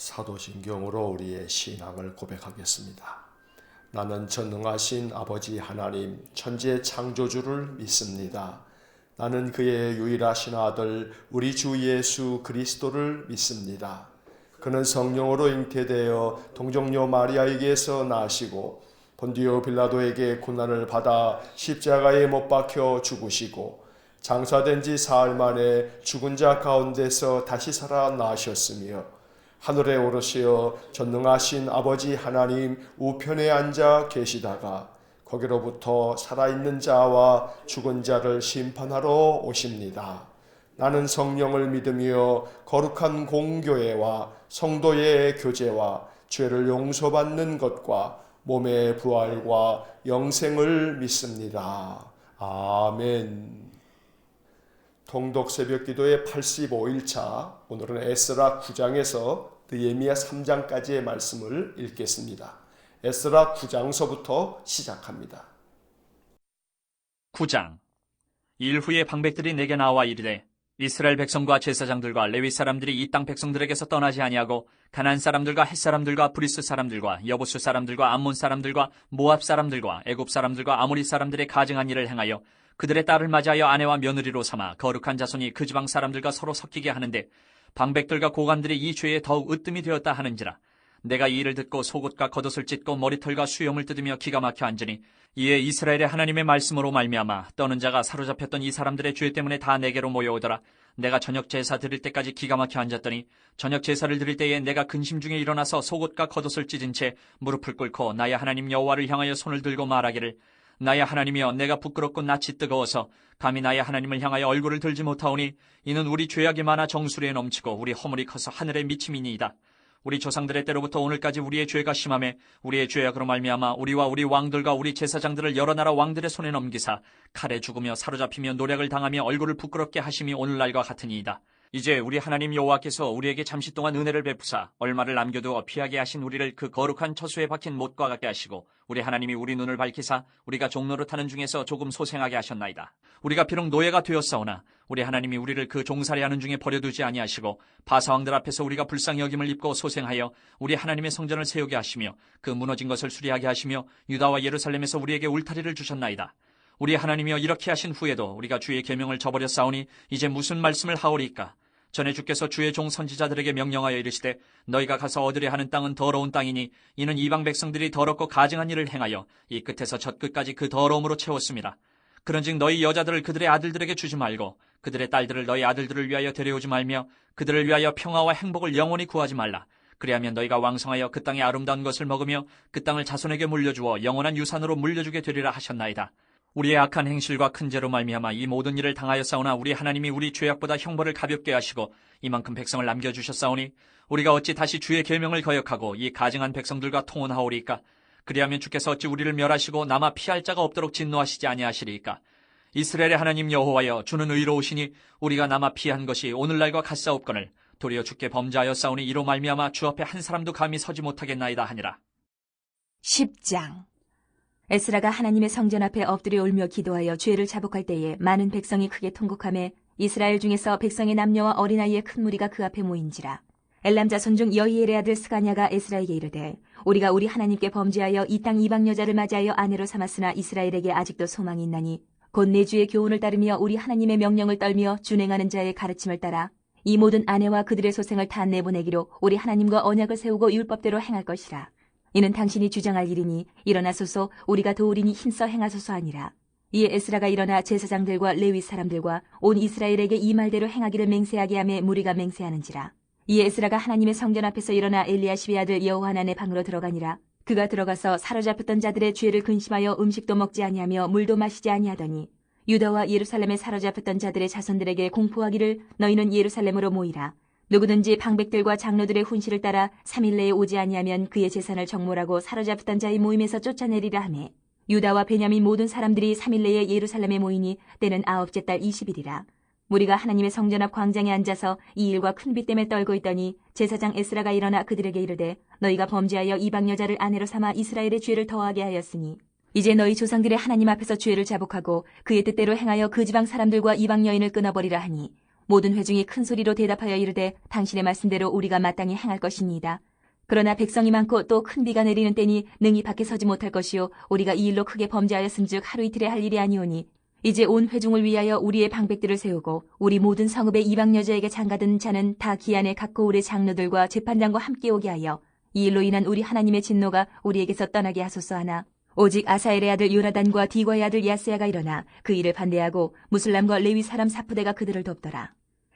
사도신경으로 우리의 신앙을 고백하겠습니다. 나는 전능하신 아버지 하나님 천지의 창조주를 믿습니다. 나는 그의 유일하신 아들 우리 주 예수 그리스도를 믿습니다. 그는 성령으로 잉태되어 동정녀 마리아에게서 나시고 본디오 빌라도에게 고난을 받아 십자가에 못 박혀 죽으시고 장사된 지 사흘 만에 죽은 자 가운데서 다시 살아나셨으며 하늘에 오르시어 전능하신 아버지 하나님 우편에 앉아 계시다가 거기로부터 살아있는 자와 죽은 자를 심판하러 오십니다. 나는 성령을 믿으며 거룩한 공교회와 성도의 교제와 죄를 용서받는 것과 몸의 부활과 영생을 믿습니다. 아멘. 통독 새벽기도의 85일차, 오늘은 에스라 9장에서 느헤미야 3장까지의 말씀을 읽겠습니다. 에스라 9장서부터 시작합니다. 9장. 일 후에 방백들이 내게 나와 이르되 이스라엘 백성과 제사장들과 레위 사람들이 이 땅 백성들에게서 떠나지 아니하고 가나안 사람들과 헷 사람들과 브리스 사람들과 여부수 사람들과 암몬 사람들과 모압 사람들과 애굽 사람들과 아모리 사람들의 가증한 일을 행하여 그들의 딸을 맞이하여 아내와 며느리로 삼아 거룩한 자손이 그 지방 사람들과 서로 섞이게 하는데 방백들과 고관들이 이 죄에 더욱 으뜸이 되었다 하는지라. 내가 이 일을 듣고 속옷과 겉옷을 찢고 머리털과 수염을 뜯으며 기가 막혀 앉으니 이에 이스라엘의 하나님의 말씀으로 말미암아 떠는 자가 사로잡혔던 이 사람들의 죄 때문에 다 내게로 모여오더라. 내가 저녁 제사 드릴 때까지 기가 막혀 앉았더니 저녁 제사를 드릴 때에 내가 근심 중에 일어나서 속옷과 겉옷을 찢은 채 무릎을 꿇고 나의 하나님 여호와를 향하여 손을 들고 말하기를 나의 하나님이여, 내가 부끄럽고 낯이 뜨거워서 감히 나의 하나님을 향하여 얼굴을 들지 못하오니 이는 우리 죄악이 많아 정수리에 넘치고 우리 허물이 커서 하늘에 미침이니이다. 우리 조상들의 때로부터 오늘까지 우리의 죄가 심하매 우리의 죄악으로 말미암아 우리와 우리 왕들과 우리 제사장들을 여러 나라 왕들의 손에 넘기사 칼에 죽으며 사로잡히며 노략을 당하며 얼굴을 부끄럽게 하심이 오늘날과 같으니이다. 이제 우리 하나님 여호와께서 우리에게 잠시 동안 은혜를 베푸사 얼마를 남겨두어 피하게 하신 우리를 그 거룩한 처소에 박힌 못과 같게 하시고 우리 하나님이 우리 눈을 밝히사 우리가 종로를 타는 중에서 조금 소생하게 하셨나이다. 우리가 비록 노예가 되었사오나 우리 하나님이 우리를 그 종살이하는 중에 버려두지 아니하시고 바사왕들 앞에서 우리가 불쌍히 여김을 입고 소생하여 우리 하나님의 성전을 세우게 하시며 그 무너진 것을 수리하게 하시며 유다와 예루살렘에서 우리에게 울타리를 주셨나이다. 우리 하나님이여, 이렇게 하신 후에도 우리가 주의 계명을 저버렸사오니 이제 무슨 말씀을 하오리까? 전에 주께서 주의 종 선지자들에게 명령하여 이르시되 너희가 가서 얻으려 하는 땅은 더러운 땅이니 이는 이방 백성들이 더럽고 가증한 일을 행하여 이 끝에서 저 끝까지 그 더러움으로 채웠습니다. 그런즉 너희 여자들을 그들의 아들들에게 주지 말고 그들의 딸들을 너희 아들들을 위하여 데려오지 말며 그들을 위하여 평화와 행복을 영원히 구하지 말라. 그리하면 너희가 왕성하여 그 땅의 아름다운 것을 먹으며 그 땅을 자손에게 물려주어 영원한 유산으로 물려주게 되리라 하셨나이다. 우리의 악한 행실과 큰 죄로 말미암아 이 모든 일을 당하였사오나 우리 하나님이 우리 죄악보다 형벌을 가볍게 하시고 이만큼 백성을 남겨주셨사오니 우리가 어찌 다시 주의 계명을 거역하고 이 가증한 백성들과 통혼하오리까? 그리하면 주께서 어찌 우리를 멸하시고 남아 피할 자가 없도록 진노하시지 아니하시리까? 이스라엘의 하나님 여호와여, 주는 의로우시니 우리가 남아 피한 것이 오늘날과 같사옵거늘 도리어 주께 범죄하였사오니 이로 말미암아 주 앞에 한 사람도 감히 서지 못하겠나이다 하니라. 10장. 에스라가 하나님의 성전 앞에 엎드려 울며 기도하여 죄를 자복할 때에 많은 백성이 크게 통곡하며 이스라엘 중에서 백성의 남녀와 어린아이의 큰 무리가 그 앞에 모인지라. 엘람 자손 중 여이엘의 아들 스가냐가 에스라에게 이르되 우리가 우리 하나님께 범죄하여 이 땅 이방 여자를 맞이하여 아내로 삼았으나 이스라엘에게 아직도 소망이 있나니 곧 내 주의 교훈을 따르며 우리 하나님의 명령을 떨며 준행하는 자의 가르침을 따라 이 모든 아내와 그들의 소생을 다 내보내기로 우리 하나님과 언약을 세우고 율법대로 행할 것이라. 이는 당신이 주장할 일이니 일어나소서, 우리가 도우리니 힘써 행하소서 하니라. 이에 에스라가 일어나 제사장들과 레위 사람들과 온 이스라엘에게 이 말대로 행하기를 맹세하게 하며 무리가 맹세하는지라. 이에 에스라가 하나님의 성전 앞에서 일어나 엘리야십의 아들 여호하난의 방으로 들어가니라. 그가 들어가서 사로잡혔던 자들의 죄를 근심하여 음식도 먹지 아니하며 물도 마시지 아니하더니 유다와 예루살렘에 사로잡혔던 자들의 자손들에게 공포하기를 너희는 예루살렘으로 모이라. 누구든지 방백들과 장로들의 훈시를 따라 3일 내에 오지 아니하면 그의 재산을 정몰하고 사로잡혔던 자의 모임에서 쫓아내리라 하매 유다와 베냐민 모든 사람들이 3일 내에 예루살렘에 모이니 때는 9째 달 20일이라. 무리가 하나님의 성전 앞 광장에 앉아서 이 일과 큰 비 때문에 떨고 있더니 제사장 에스라가 일어나 그들에게 이르되 너희가 범죄하여 이방 여자를 아내로 삼아 이스라엘의 죄를 더하게 하였으니 이제 너희 조상들의 하나님 앞에서 죄를 자복하고 그의 뜻대로 행하여 그 지방 사람들과 이방 여인을 끊어버리라 하니 모든 회중이 큰 소리로 대답하여 이르되 당신의 말씀대로 우리가 마땅히 행할 것이니이다. 그러나 백성이 많고 또 큰 비가 내리는 때니 능히 밖에 서지 못할 것이요 우리가 이 일로 크게 범죄하였음즉 하루 이틀에 할 일이 아니오니 이제 온 회중을 위하여 우리의 방백들을 세우고 우리 모든 성읍의 이방 여자에게 장가든 자는 다 기한에 각 고을의 장로들과 재판장과 함께 오게 하여 이 일로 인한 우리 하나님의 진노가 우리에게서 떠나게 하소서 하나 오직 아사엘의 아들 요나단과 디과의 아들 야스야가 일어나 그 일을 반대하고 무슬람과 레위 사람 사프대가 그들을 돕더라.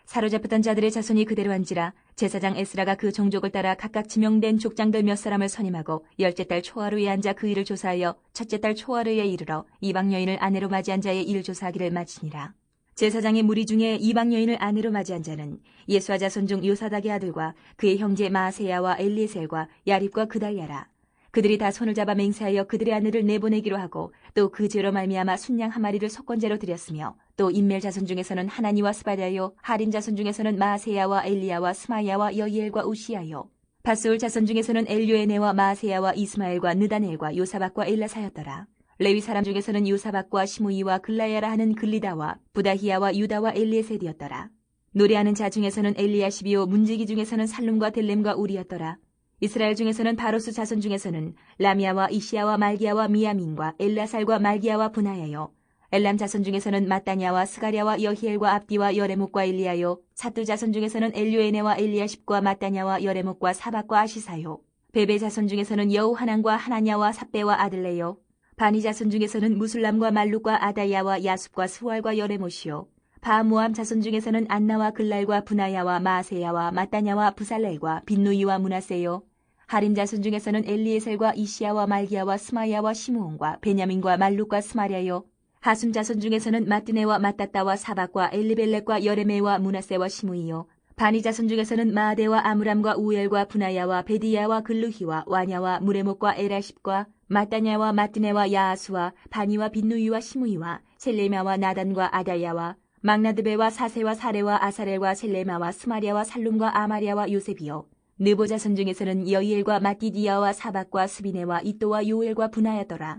사로잡혔던 자들의 자손이 그대로 한지라 제사장 에스라가 그 종족을 따라 각각 지명된 족장들 몇 사람을 선임하고 열째 달 초하루에 앉아 그 일을 조사하여 첫째 달 초하루에 이르러 이방 여인을 아내로 맞이한 자의 일을 조사하기를 마치니라. 제사장의 무리 중에 이방 여인을 아내로 맞이한 자는 예수와 자손 중 요사닥의 아들과 그의 형제 마세야와 엘리에셀과 야립과 그달야라. 그들이 다 손을 잡아 맹세하여 그들의 아내를 내보내기로 하고 또 그 죄로 말미암아 순양 한 마리를 속건제로 드렸으며 또 인멜 자손 중에서는 하나니와 스바다요 하린 자손 중에서는 마세야와 엘리야와 스마야와 여이엘과 우시야요 바스울 자손 중에서는 엘요에네와 마세야와 이스마엘과 느다넬과 요사박과 엘라사였더라. 레위 사람 중에서는 요사박과 시므이와 글라야라 하는 글리다와 부다히야와 유다와 엘리에셀이었더라. 노래하는 자 중에서는 엘리야시비요 문지기 중에서는 살룸과 델렘과 우리였더라. 이스라엘 중에서는 바로스 자손 중에서는 라미아와 이시야와 말기야와 미야민과 엘라살과 말기야와 분하야요 엘람 자손 중에서는 마따냐와 스가랴와 여히엘과 압디와 여레목과 엘리야요 사뚜 자손 중에서는 엘요에네와 엘리야십과 마따냐와 여레목과 사박과 아시사요 베베 자손 중에서는 여우하난과 하나냐와 삽베와 아들레요 바니 자손 중에서는 무슬람과 말룩과 아다야와 야숲과 스왈과 여레못이요 바모암 자손 중에서는 안나와 글랄과 분하야와 마세야와 마따냐와 부살렐과 빈누이와 문하세요. 하림 자손 중에서는 엘리에셀과 이시야와 말기야와 스마야와 시므온과 베냐민과 말룩과 스마랴요. 하숨 자손 중에서는 마뜨네와 마따따와 사박과 엘리벨렉과 여레메와 문하세와 시므이요. 바니 자손 중에서는 마아데와 아므람과 우엘과 분하야와 베디야와 글루히와 와냐와 무레목과 에라십과 마따냐와 마뜨네와 야아수와 바니와 빈누이와 시므이와 셀레마와 나단과 아다야와 막나드베와 사세와 사레와 아사렐과 셀레마와 스마리아와 살룸과 아마리아와 요셉이요. 느보 자손 중에서는 여이엘과 마띠디야와 사박과 스비네와 이또와 요엘과 분하였더라.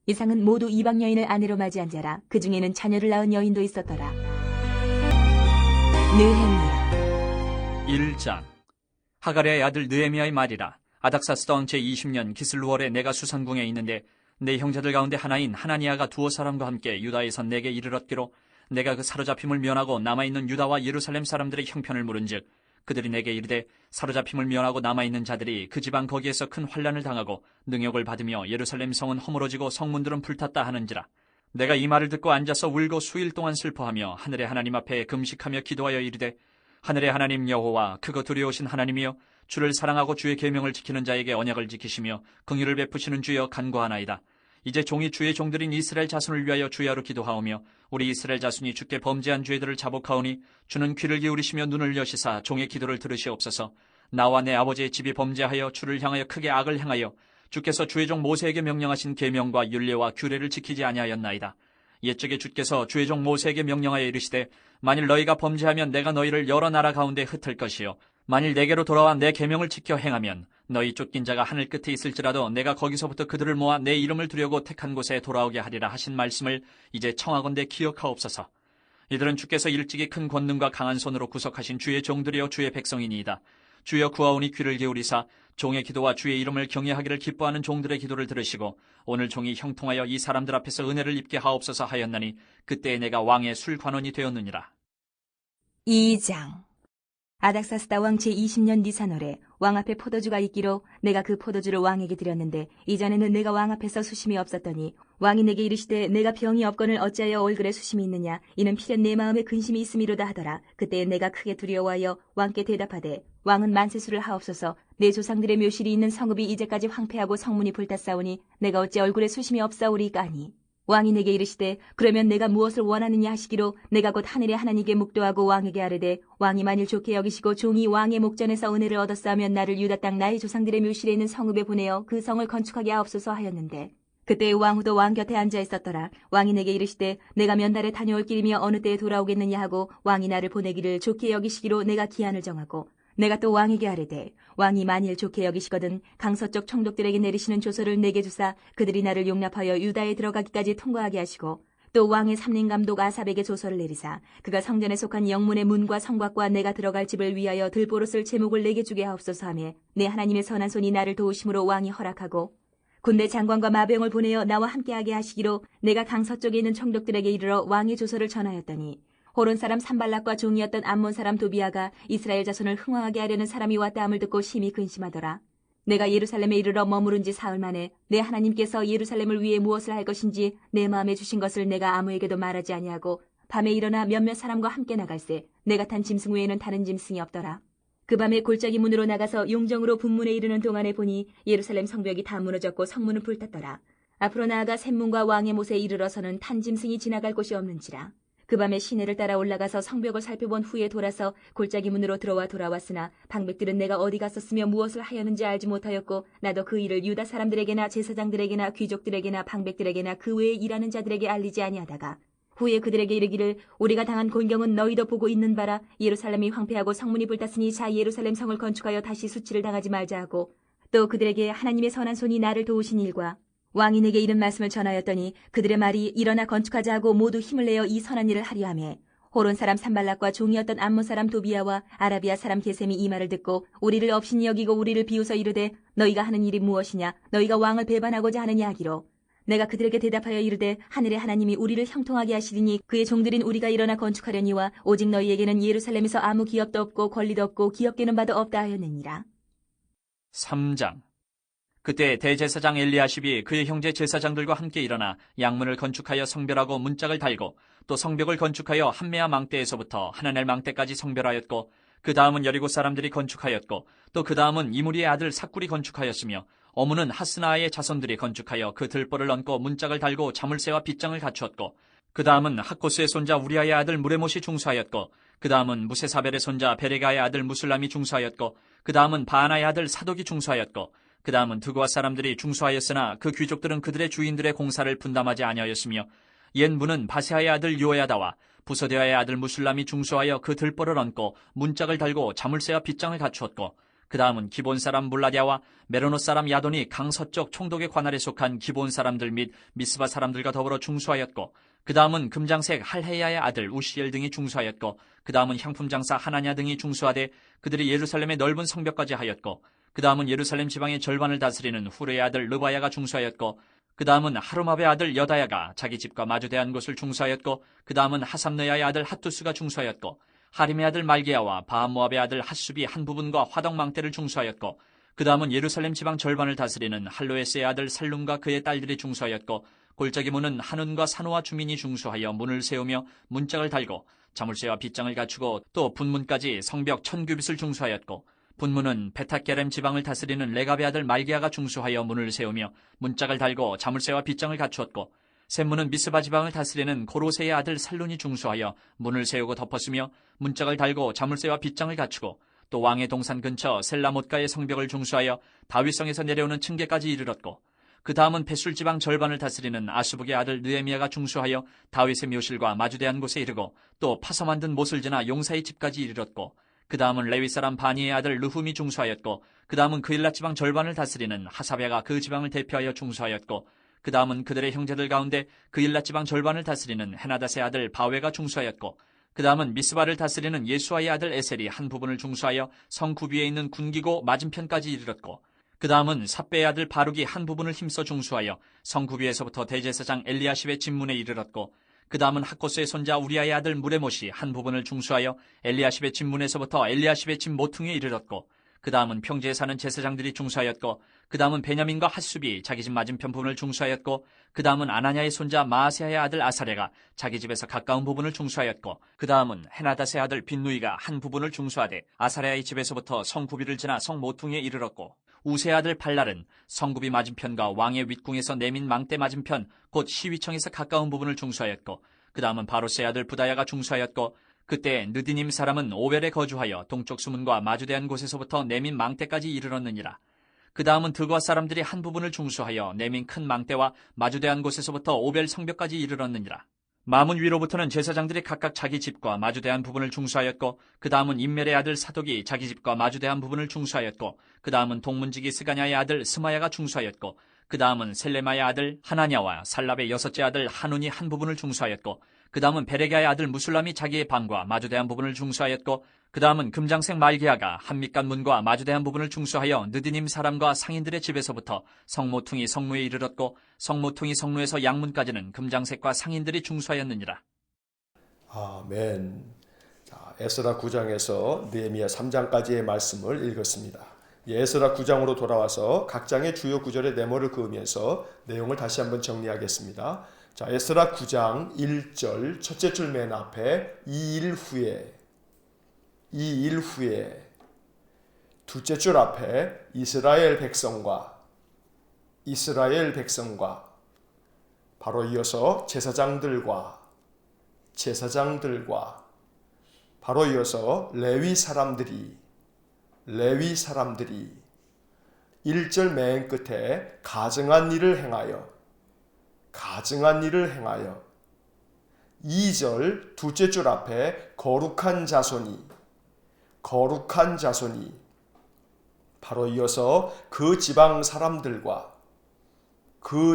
이상은 모두 이방 여인을 아내로 맞이한 자라. 그 중에는 자녀를 낳은 여인도 있었더라. 느헤미야 1장 하가랴의 아들 느헤미야의 말이라. 아닥사스던 제20년 기슬루월에 내가 수산궁에 있는데 내 형제들 가운데 하나인 하나니아가 두어 사람과 함께 유다에서 내게 이르렀기로 내가 그 사로잡힘을 면하고 남아있는 유다와 예루살렘 사람들의 형편을 물은즉 그들이 내게 이르되 사로잡힘을 면하고 남아있는 자들이 그 지방 거기에서 큰 환난을 당하고 능욕을 받으며 예루살렘 성은 허물어지고 성문들은 불탔다 하는지라. 내가 이 말을 듣고 앉아서 울고 수일 동안 슬퍼하며 하늘의 하나님 앞에 금식하며 기도하여 이르되 하늘의 하나님 여호와 크고 두려우신 하나님이여 주를 사랑하고 주의 계명을 지키는 자에게 언약을 지키시며 긍휼을 베푸시는 주여 간구하나이다. 이제 종이 주의 종들인 이스라엘 자손을 위하여 주야로 기도하오며 우리 이스라엘 자손이 주께 범죄한 죄들을 자복하오니 주는 귀를 기울이시며 눈을 여시사 종의 기도를 들으시옵소서. 나와 내 아버지의 집이 범죄하여 주를 향하여 크게 악을 행하여 주께서 주의 종 모세에게 명령하신 계명과 율례와 규례를 지키지 아니하였나이다. 옛적에 주께서 주의 종 모세에게 명령하여 이르시되 만일 너희가 범죄하면 내가 너희를 여러 나라 가운데 흩을 것이요 만일 내게로 돌아와 내 계명을 지켜 행하면 너희 쫓긴 자가 하늘 끝에 있을지라도 내가 거기서부터 그들을 모아 내 이름을 두려고 택한 곳에 돌아오게 하리라 하신 말씀을 이제 청하건대 기억하옵소서. 이들은 주께서 일찍이 큰 권능과 강한 손으로 구속하신 주의 종들이여 주의 백성이니이다. 주여 구하오니 귀를 기울이사 종의 기도와 주의 이름을 경외하기를 기뻐하는 종들의 기도를 들으시고 오늘 종이 형통하여 이 사람들 앞에서 은혜를 입게 하옵소서 하였나니 그때에 내가 왕의 술관원이 되었느니라. 2장 아닥사스다 왕 제20년 니산월에 왕 앞에 포도주가 있기로 내가 그 포도주를 왕에게 드렸는데 이전에는 내가 왕 앞에서 수심이 없었더니 왕이 내게 이르시되 내가 병이 없거늘 어찌하여 얼굴에 수심이 있느냐 이는 필연 내 마음에 근심이 있음이로다 하더라. 그때에 내가 크게 두려워하여 왕께 대답하되 왕은 만세수를 하옵소서. 내 조상들의 묘실이 있는 성읍이 이제까지 황폐하고 성문이 불탔사오니 내가 어찌 얼굴에 수심이 없사오리까 하니 왕이 내게 이르시되 그러면 내가 무엇을 원하느냐 하시기로 내가 곧 하늘의 하나님께 묵도하고 왕에게 아뢰되 왕이 만일 좋게 여기시고 종이 왕의 목전에서 은혜를 얻었사하면 나를 유다 땅 나의 조상들의 묘실에 있는 성읍에 보내어 그 성을 건축하게 하옵소서 하였는데 그때 왕후도 왕 곁에 앉아 있었더라. 왕이 내게 이르시되 내가 몇 달에 다녀올 길이며 어느 때에 돌아오겠느냐 하고 왕이 나를 보내기를 좋게 여기시기로 내가 기한을 정하고 내가 또 왕에게 아뢰되 왕이 만일 좋게 여기시거든 강서쪽 총독들에게 내리시는 조서를 내게 주사 그들이 나를 용납하여 유다에 들어가기까지 통과하게 하시고 또 왕의 삼림감독 아삽에게 조서를 내리사 그가 성전에 속한 영문의 문과 성곽과 내가 들어갈 집을 위하여 들보로쓸 제목을 내게 주게 하옵소서 하며 내 하나님의 선한 손이 나를 도우심으로 왕이 허락하고 군대 장관과 마병을 보내어 나와 함께하게 하시기로 내가 강 서쪽에 있는 총독들에게 이르러 왕의 조서를 전하였더니 호론 사람 산발락과 종이었던 암몬 사람 도비아가 이스라엘 자손을 흥황하게 하려는 사람이 왔다 함을 듣고 심히 근심하더라. 내가 예루살렘에 이르러 머무른 지 사흘 만에 내 하나님께서 예루살렘을 위해 무엇을 할 것인지 내 마음에 주신 것을 내가 아무에게도 말하지 아니하고 밤에 일어나 몇몇 사람과 함께 나갈새 내가 탄 짐승 외에는 다른 짐승이 없더라. 그 밤에 골짜기 문으로 나가서 용정으로 분문에 이르는 동안에 보니 예루살렘 성벽이 다 무너졌고 성문은 불탔더라. 앞으로 나아가 샘문과 왕의 못에 이르러서는 탄 짐승이 지나갈 곳이 없는지라. 그 밤에 시내를 따라 올라가서 성벽을 살펴본 후에 돌아서 골짜기 문으로 돌아왔으나 방백들은 내가 어디 갔었으며 무엇을 하였는지 알지 못하였고 나도 그 일을 유다 사람들에게나 제사장들에게나 귀족들에게나 방백들에게나 그 외에 일하는 자들에게 알리지 아니하다가 후에 그들에게 이르기를 우리가 당한 곤경은 너희도 보고 있는 바라. 예루살렘이 황폐하고 성문이 불탔으니 자 예루살렘 성을 건축하여 다시 수치를 당하지 말자 하고 또 그들에게 하나님의 선한 손이 나를 도우신 일과 왕이 내게 이런 말씀을 전하였더니 그들의 말이 일어나 건축하자 하고 모두 힘을 내어 이 선한 일을 하려 하며 호론 사람 산발락과 종이었던 암몬 사람 도비아와 아라비아 사람 게셈이 이 말을 듣고 우리를 업신이 여기고 우리를 비웃어 이르되 너희가 하는 일이 무엇이냐 너희가 왕을 배반하고자 하느냐 하기로 내가 그들에게 대답하여 이르되 하늘의 하나님이 우리를 형통하게 하시리니 그의 종들인 우리가 일어나 건축하려니와 오직 너희에게는 예루살렘에서 아무 기업도 없고 권리도 없고 기업되는 바도 없다 하였느니라. 3장. 그때 대제사장 엘리야십이 그의 형제 제사장들과 함께 일어나 양문을 건축하여 성별하고 문짝을 달고 또 성벽을 건축하여 한메아 망대에서부터 하나넬 망대까지 성별하였고 그 다음은 여리고 사람들이 건축하였고 또 그 다음은 이무리의 아들 삭굴이 건축하였으며 어문은 하스나의 자손들이 건축하여 그 들보를 얹고 문짝을 달고 자물쇠와 빗장을 갖추었고 그 다음은 학고스의 손자 우리아의 아들 무레못이 중수하였고 그 다음은 무세사벨의 손자 베레가의 아들 무술람이 중수하였고 그 다음은 바하나의 아들 사독이 중수하였고 그 다음은 드고아 사람들이 중수하였으나 그 귀족들은 그들의 주인들의 공사를 분담하지 아니하였으며 옛 문은 바세아의 아들 요야다와 부소데아의 아들 무술람이 중수하여 그 들보를 얹고 문짝을 달고 자물쇠와 빗장을 갖추었고 그 다음은 기본 사람 물라디아와 메로노 사람 야돈이 강 서쪽 총독의 관할에 속한 기본 사람들 및 미스바 사람들과 더불어 중수하였고 그 다음은 금장색 할헤야의 아들 우시엘 등이 중수하였고 그 다음은 향품 장사 하나냐 등이 중수하되 그들이 예루살렘의 넓은 성벽까지 하였고 그 다음은 예루살렘 지방의 절반을 다스리는 후르의 아들 르바야가 중수하였고 그 다음은 하루마베 아들 여다야가 자기 집과 마주대한 곳을 중수하였고 그 다음은 하삼느야의 아들 핫투스가 중수하였고 하림의 아들 말게야와 바한모압의 아들 핫숲이 한 부분과 화덕망대를 중수하였고 그 다음은 예루살렘 지방 절반을 다스리는 할로에스의 아들 살룸과 그의 딸들이 중수하였고 골짜기 문은 한운과 산호와 주민이 중수하여 문을 세우며 문짝을 달고 자물쇠와 빗장을 갖추고 또 분문까지 성벽 1000규빗을 중수하였고 분문은 베타게렘 지방을 다스리는 레갑의 아들 말기야가 중수하여 문을 세우며 문짝을 달고 자물쇠와 빗장을 갖추었고 샘문은 미스바 지방을 다스리는 고로세의 아들 살룬이 중수하여 문을 세우고 덮었으며 문짝을 달고 자물쇠와 빗장을 갖추고 또 왕의 동산 근처 셀라못가의 성벽을 중수하여 다윗성에서 내려오는 층계까지 이르렀고 그 다음은 베술 지방 절반을 다스리는 아수북의 아들 느헤미야가 중수하여 다윗의 묘실과 마주대한 곳에 이르고 또 파서 만든 못을 지나 용사의 집까지 이르렀고 그 다음은 레위 사람 바니의 아들 르훔이 중수하였고 그 다음은 그일랏 지방 절반을 다스리는 하사베가 그 지방을 대표하여 중수하였고 그 다음은 그들의 형제들 가운데 그일랏 지방 절반을 다스리는 헤나닷의 아들 바웨가 중수하였고 그 다음은 미스바를 다스리는 예수아의 아들 에셀이 한 부분을 중수하여 성 구비에 있는 군기고 맞은편까지 이르렀고 그 다음은 삽베의 아들 바룩이 한 부분을 힘써 중수하여 성 구비에서부터 대제사장 엘리야십의 집문에 이르렀고 그 다음은 학고스의 손자 우리아의 아들 무레못이 한 부분을 중수하여 엘리야십의 집문에서부터 엘리야십의 집 모퉁이에 이르렀고 그 다음은 평지에 사는 제사장들이 중수하였고 그 다음은 베냐민과 핫숲이 자기 집 맞은편 부분을 중수하였고 그 다음은 아나냐의 손자 마아세아의 아들 아사레가 자기 집에서 가까운 부분을 중수하였고 그 다음은 헤나닷의 아들 빈누이가 한 부분을 중수하되 아사레아의 집에서부터 성구비를 지나 성 모퉁이에 이르렀고 우세의 아들 발랄은 성구비 맞은편과 왕의 윗궁에서 내민 망대 맞은편 곧 시위청에서 가까운 부분을 중수하였고 그 다음은 바로스의 아들 부다야가 중수하였고 그때 느디님 사람은 오벨에 거주하여 동쪽 수문과 마주대한 곳에서부터 내민 망대까지 이르렀느니라. 그 다음은 드고아 사람들이 한 부분을 중수하여 내민 큰 망대와 마주대한 곳에서부터 오벨 성벽까지 이르렀느니라. 마문 위로부터는 제사장들이 각각 자기 집과 마주대한 부분을 중수하였고 그 다음은 임멜의 아들 사독이 자기 집과 마주대한 부분을 중수하였고 그 다음은 동문지기 스가냐의 아들 스마야가 중수하였고 그 다음은 셀레마의 아들 하나냐와 살랍의 여섯째 아들 하눈이 한 부분을 중수하였고, 그 다음은 베레가의 아들 무술람이 자기의 방과 마주대한 부분을 중수하였고, 그 다음은 금장색 말기야가 한밑간 문과 마주대한 부분을 중수하여 느디님 사람과 상인들의 집에서부터 성모퉁이 성루에 이르렀고, 성모퉁이 성루에서 양문까지는 금장색과 상인들이 중수하였느니라. 아멘. 자, 에스라 9장에서 느헤미야 3장까지의 말씀을 읽었습니다. 에스라 9장으로 돌아와서 각 장의 주요 구절의 네모를 그으면서 내용을 다시 한번 정리하겠습니다. 자, 에스라 9장 1절 첫째 줄 맨 앞에 이 일 후에 둘째 줄 앞에 이스라엘 백성과 바로 이어서 제사장들과 바로 이어서 레위 사람들이 1절 맨 끝에 가증한 일을 행하여 2절 둘째 줄 앞에 거룩한 자손이 바로 이어서 그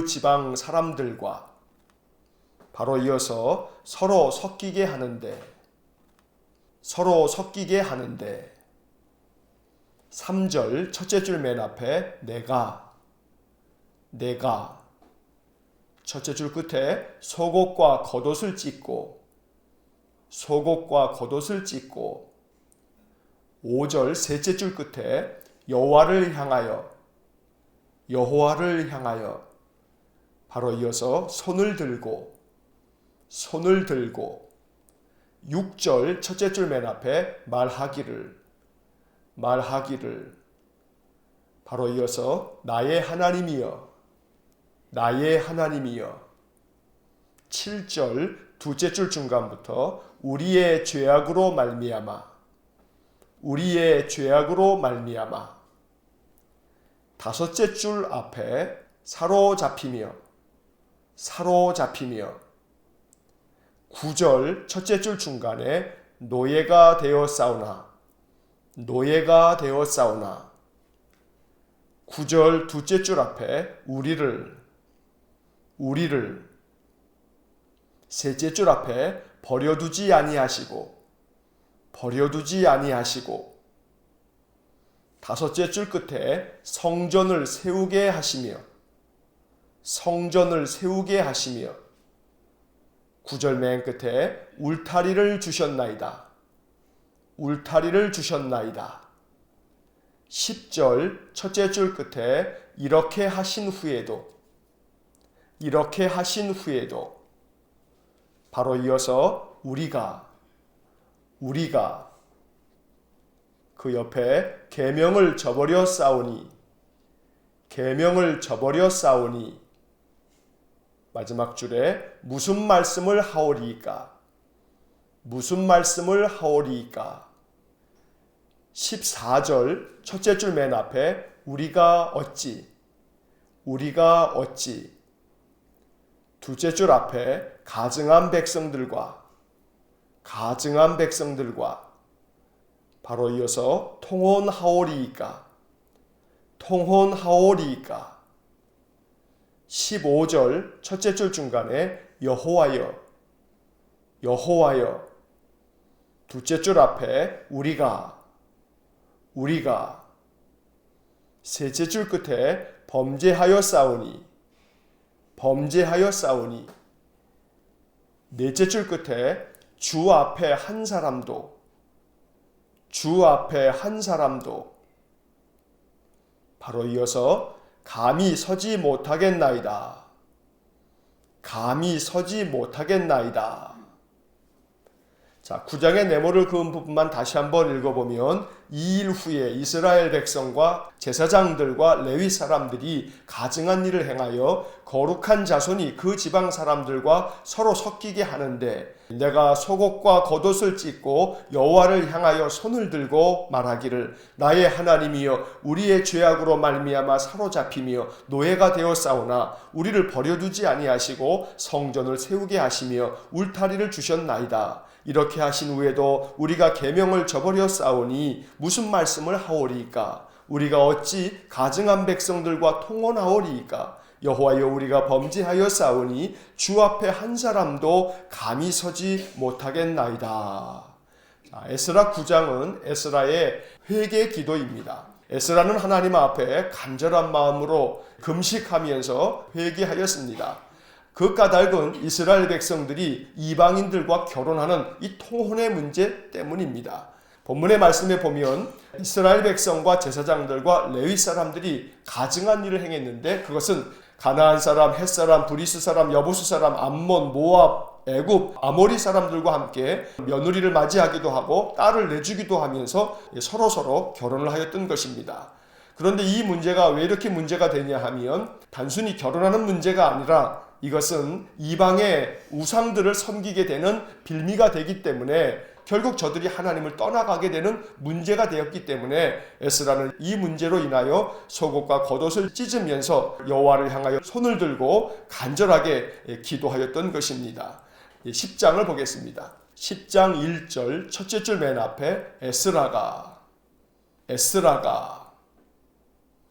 지방 사람들과 바로 이어서 서로 섞이게 하는데 3절 첫째 줄 맨 앞에 내가 첫째 줄 끝에 속옷과 겉옷을 찢고 5절 셋째 줄 끝에 여호와를 향하여 바로 이어서 손을 들고 6절 첫째 줄 맨 앞에 말하기를 바로 이어서 나의 하나님이여 7절 둘째 줄 중간부터 우리의 죄악으로 말미암아 다섯째 줄 앞에 사로잡히며 9절 첫째 줄 중간에 노예가 되어 싸우나 9절 둘째 줄 앞에 우리를 셋째 줄 앞에 버려두지 아니하시고 다섯째 줄 끝에 성전을 세우게 하시며 9절 맨 끝에 울타리를 주셨나이다. 10절 첫째 줄 끝에 이렇게 하신 후에도 바로 이어서 우리가 그 옆에 계명을 저버려 싸우니 마지막 줄에 무슨 말씀을 하오리이까 14절 첫째 줄 맨 앞에 우리가 어찌 둘째 줄 앞에 가증한 백성들과 바로 이어서 통혼하오리이까 15절 첫째 줄 중간에 여호와여 둘째 줄 앞에 우리가 셋째 줄 끝에 범죄하여 싸우니 넷째 줄 끝에 주 앞에 한 사람도 바로 이어서 감히 서지 못하겠나이다. 자, 9장의 네모를 그은 부분만 다시 한번 읽어보면 이 일 후에 이스라엘 백성과 제사장들과 레위 사람들이 가증한 일을 행하여 거룩한 자손이 그 지방 사람들과 서로 섞이게 하는데 내가 속옷과 겉옷을 찢고 여호와를 향하여 손을 들고 말하기를 나의 하나님이여 우리의 죄악으로 말미암아 사로잡히며 노예가 되어 싸우나 우리를 버려두지 아니하시고 성전을 세우게 하시며 울타리를 주셨나이다. 이렇게 하신 후에도 우리가 계명을 저버려 싸우니 무슨 말씀을 하오리이까? 우리가 어찌 가증한 백성들과 통혼하오리이까? 여호와여, 우리가 범죄하여 싸우니 주 앞에 한 사람도 감히 서지 못하겠나이다. 에스라 9장은 에스라의 회개 기도입니다. 에스라는 하나님 앞에 간절한 마음으로 금식하면서 회개하였습니다. 그 까닭은 이스라엘 백성들이 이방인들과 결혼하는 이 통혼의 문제 때문입니다. 본문의 말씀에 보면 이스라엘 백성과 제사장들과 레위 사람들이 가증한 일을 행했는데, 그것은 가나안 사람, 헷 사람, 브리스 사람, 여부수 사람, 암몬, 모압, 애굽, 아모리 사람들과 함께 며느리를 맞이하기도 하고 딸을 내주기도 하면서 서로 결혼을 하였던 것입니다. 그런데 이 문제가 왜 이렇게 문제가 되냐 하면, 단순히 결혼하는 문제가 아니라 이것은 이방의 우상들을 섬기게 되는 빌미가 되기 때문에 결국 저들이 하나님을 떠나가게 되는 문제가 되었기 때문에 에스라는 이 문제로 인하여 속옷과 겉옷을 찢으면서 여호와를 향하여 손을 들고 간절하게 기도하였던 것입니다. 10장을 보겠습니다. 10장 1절 첫째 줄 맨 앞에 에스라가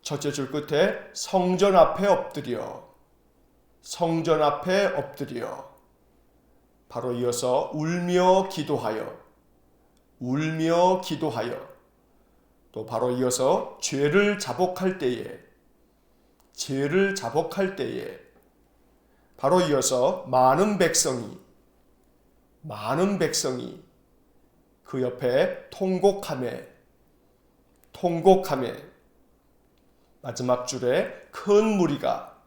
첫째 줄 끝에 성전 앞에 엎드려 바로 이어서 울며 기도하여 또 바로 이어서 죄를 자복할 때에 바로 이어서 많은 백성이 그 옆에 통곡하며 마지막 줄에 큰 무리가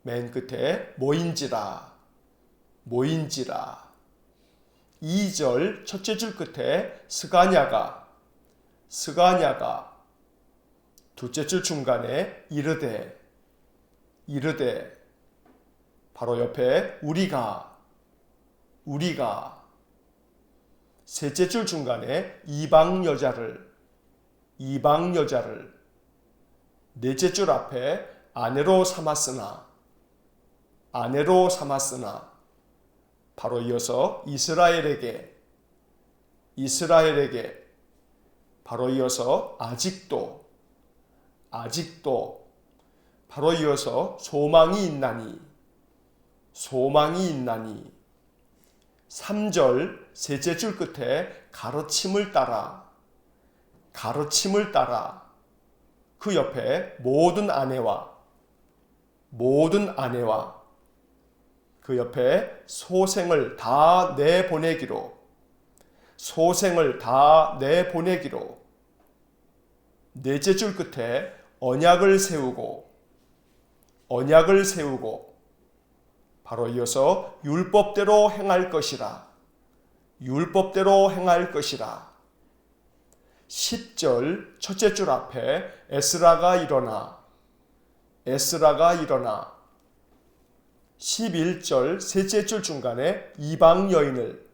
맨 끝에 모인지라 2절 첫째 줄 끝에 스가냐가 둘째 줄 중간에 이르되 바로 옆에 우리가 셋째 줄 중간에 이방 여자를 넷째 줄 앞에 아내로 삼았으나 바로 이어서 이스라엘에게 바로 이어서 아직도 바로 이어서 소망이 있나니 3절 셋째 줄 끝에 가르침을 따라 그 옆에 모든 아내와 그 옆에 소생을 다 내보내기로 넷째 줄 끝에 언약을 세우고 바로 이어서 율법대로 행할 것이라 10절 첫째 줄 앞에 에스라가 일어나 11절 셋째 줄 중간에 이방 여인을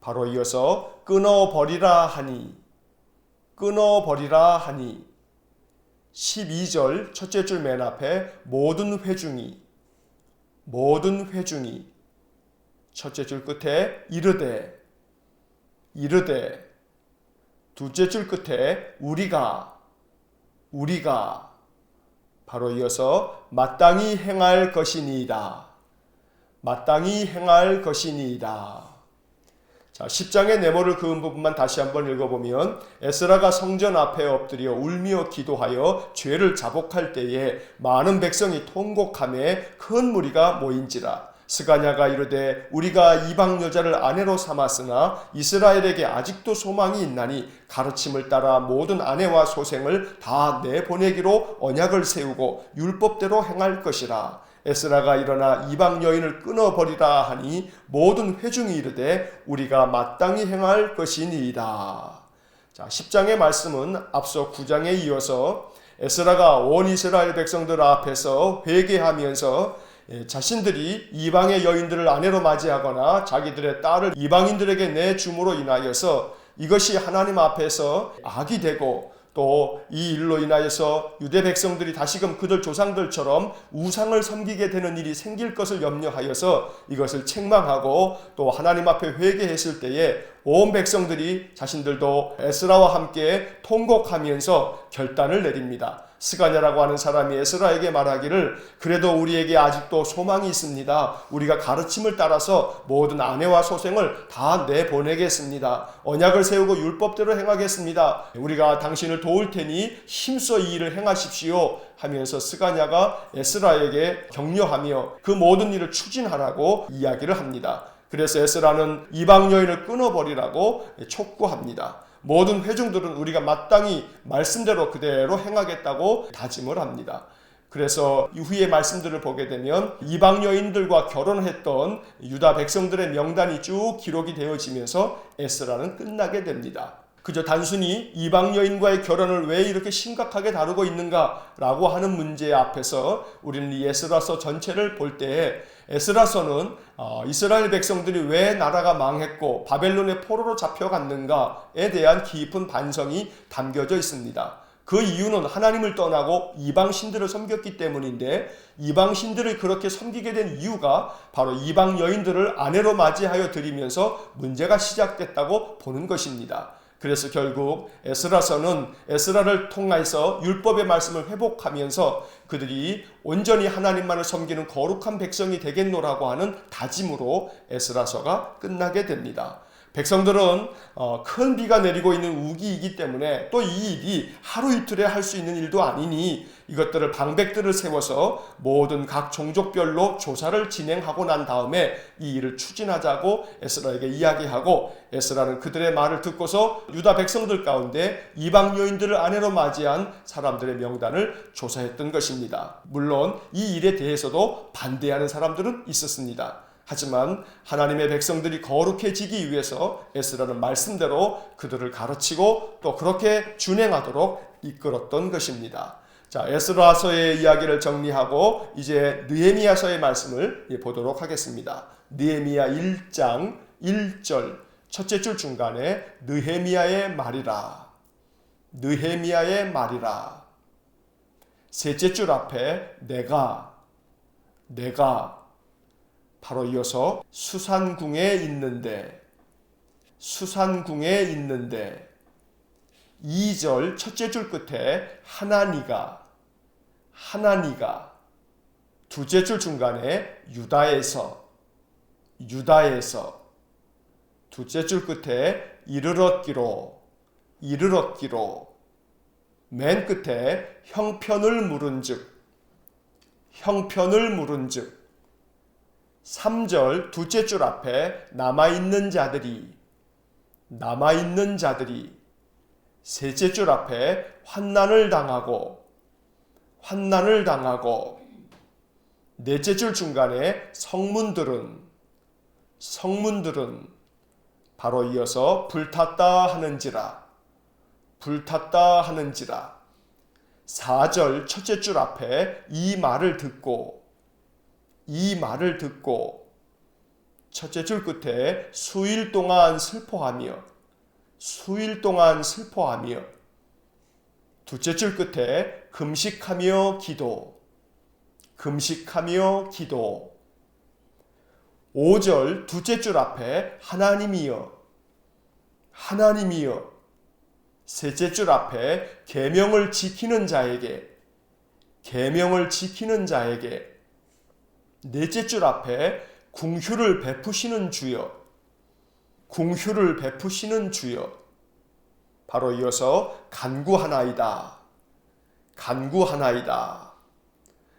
바로 이어서 끊어버리라 하니 12절 첫째 줄 맨 앞에 모든 회중이 첫째 줄 끝에 이르되 둘째 줄 끝에 우리가 바로 이어서 마땅히 행할 것이니이다. 자, 10장의 네모를 그은 부분만 다시 한번 읽어보면 에스라가 성전 앞에 엎드려 울며 기도하여 죄를 자복할 때에 많은 백성이 통곡하며 큰 무리가 모인지라. 스가냐가 이르되 우리가 이방 여자를 아내로 삼았으나 이스라엘에게 아직도 소망이 있나니 가르침을 따라 모든 아내와 소생을 다 내보내기로 언약을 세우고 율법대로 행할 것이라. 에스라가 일어나 이방 여인을 끊어버리라 하니 모든 회중이 이르되 우리가 마땅히 행할 것이니이다. 자, 10장의 말씀은 앞서 9장에 이어서 에스라가 온 이스라엘 백성들 앞에서 회개하면서 자신들이 이방의 여인들을 아내로 맞이하거나 자기들의 딸을 이방인들에게 내줌으로 인하여서 이것이 하나님 앞에서 악이 되고 또 이 일로 인하여서 유대 백성들이 다시금 그들 조상들처럼 우상을 섬기게 되는 일이 생길 것을 염려하여서 이것을 책망하고 또 하나님 앞에 회개했을 때에 온 백성들이 자신들도 에스라와 함께 통곡하면서 결단을 내립니다. 스가냐라고 하는 사람이 에스라에게 말하기를 그래도 우리에게 아직도 소망이 있습니다. 우리가 가르침을 따라서 모든 아내와 소생을 다 내보내겠습니다. 언약을 세우고 율법대로 행하겠습니다. 우리가 당신을 도울 테니 힘써 이 일을 행하십시오 하면서 스가냐가 에스라에게 격려하며 그 모든 일을 추진하라고 이야기를 합니다. 그래서 에스라는 이방 여인을 끊어버리라고 촉구합니다. 모든 회중들은 우리가 마땅히 말씀대로 그대로 행하겠다고 다짐을 합니다. 그래서 이후의 말씀들을 보게 되면 이방 여인들과 결혼했던 유다 백성들의 명단이 쭉 기록이 되어지면서 에스라는 끝나게 됩니다. 그저 단순히 이방 여인과의 결혼을 왜 이렇게 심각하게 다루고 있는가라고 하는 문제 앞에서 우리는 이 에스라서 전체를 볼 때에 에스라서는 이스라엘 백성들이 왜 나라가 망했고 바벨론의 포로로 잡혀갔는가에 대한 깊은 반성이 담겨져 있습니다. 그 이유는 하나님을 떠나고 이방신들을 섬겼기 때문인데 이방신들을 그렇게 섬기게 된 이유가 바로 이방 여인들을 아내로 맞이하여 드리면서 문제가 시작됐다고 보는 것입니다. 그래서 결국 에스라서는 에스라를 통해서 율법의 말씀을 회복하면서 그들이 온전히 하나님만을 섬기는 거룩한 백성이 되겠노라고 하는 다짐으로 에스라서가 끝나게 됩니다. 백성들은 큰 비가 내리고 있는 우기이기 때문에 또 이 일이 하루 이틀에 할 수 있는 일도 아니니 이것들을 방백들을 세워서 모든 각 종족별로 조사를 진행하고 난 다음에 이 일을 추진하자고 에스라에게 이야기하고 에스라는 그들의 말을 듣고서 유다 백성들 가운데 이방 여인들을 아내로 맞이한 사람들의 명단을 조사했던 것입니다. 물론 이 일에 대해서도 반대하는 사람들은 있었습니다. 하지만 하나님의 백성들이 거룩해지기 위해서 에스라는 말씀대로 그들을 가르치고 또 그렇게 준행하도록 이끌었던 것입니다. 자, 에스라서의 이야기를 정리하고 이제 느헤미야서의 말씀을 보도록 하겠습니다. 느헤미야 1장 1절 첫째 줄 중간에 느헤미야의 말이라, 느헤미야의 말이라. 셋째 줄 앞에 내가 바로 이어서 수산궁에 있는데 2절 첫째 줄 끝에 하나니가 둘째 줄 중간에 유다에서 둘째 줄 끝에 이르렀기로 맨 끝에 형편을 물은즉 3절 둘째 줄 앞에 남아있는 자들이 셋째 줄 앞에 환난을 당하고 넷째 줄 중간에 성문들은 바로 이어서 불탔다 하는지라 4절 첫째 줄 앞에 이 말을 듣고 첫째 줄 끝에 수일 동안 슬퍼하며 둘째 줄 끝에 금식하며 기도 5절 둘째 줄 앞에 하나님이여 셋째 줄 앞에 계명을 지키는 자에게 넷째 줄 앞에 궁휼을 베푸시는 주여 바로 이어서 간구하나이다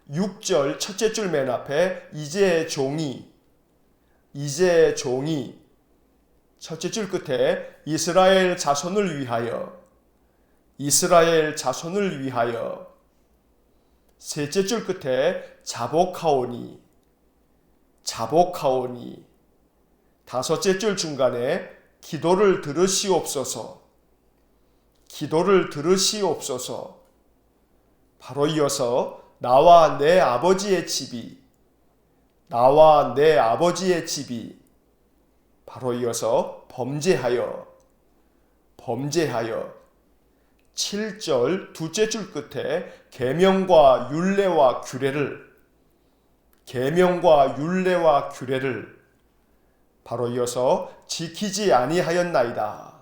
6절 첫째 줄 맨 앞에 이제 종이 첫째 줄 끝에 이스라엘 자손을 위하여 셋째 줄 끝에 자복하오니 다섯째 줄 중간에 기도를 들으시옵소서 바로 이어서 나와 내 아버지의 집이 바로 이어서 범죄하여 7절 두째 줄 끝에 계명과 율례와 규례를 바로 이어서 지키지 아니하였나이다.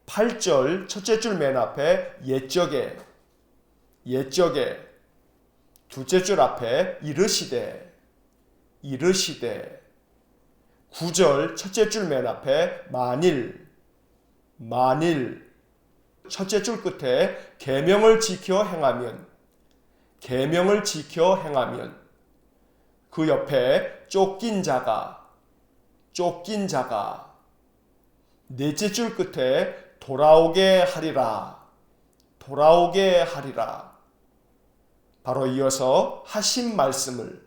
8절 첫째 줄 맨 앞에 옛적에 두째 줄 앞에 이르시되 9절 첫째 줄 맨 앞에 만일 첫째 줄 끝에 계명을 지켜 행하면 그 옆에 쫓긴 자가 넷째 줄 끝에 돌아오게 하리라. 바로 이어서 하신 말씀을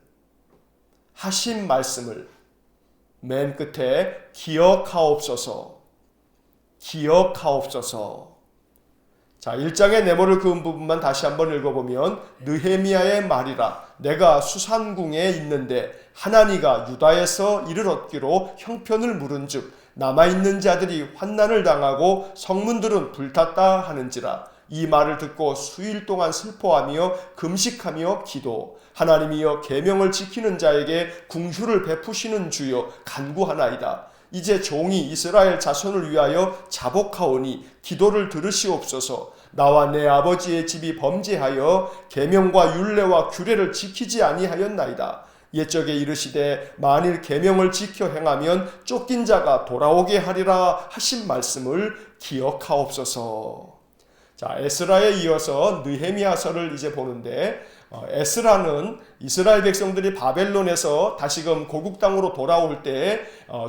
맨 끝에 기억하옵소서. 자, 1장의 네모를 그은 부분만 다시 한번 읽어보면 느헤미야의 말이라. 내가 수산궁에 있는데 하나니가 유다에서 이를 얻기로 형편을 물은즉 남아있는 자들이 환난을 당하고 성문들은 불탔다 하는지라. 이 말을 듣고 수일 동안 슬퍼하며 금식하며 기도. 하나님이여 계명을 지키는 자에게 궁휼을 베푸시는 주여 간구하나이다. 이제 종이 이스라엘 자손을 위하여 자복하오니 기도를 들으시옵소서. 나와 내 아버지의 집이 범죄하여 계명과 율례와 규례를 지키지 아니하였나이다. 옛적에 이르시되 만일 계명을 지켜 행하면 쫓긴 자가 돌아오게 하리라 하신 말씀을 기억하옵소서. 자, 에스라에 이어서 느헤미야서를 이제 보는데 에스라는 이스라엘 백성들이 바벨론에서 다시금 고국 땅으로 돌아올 때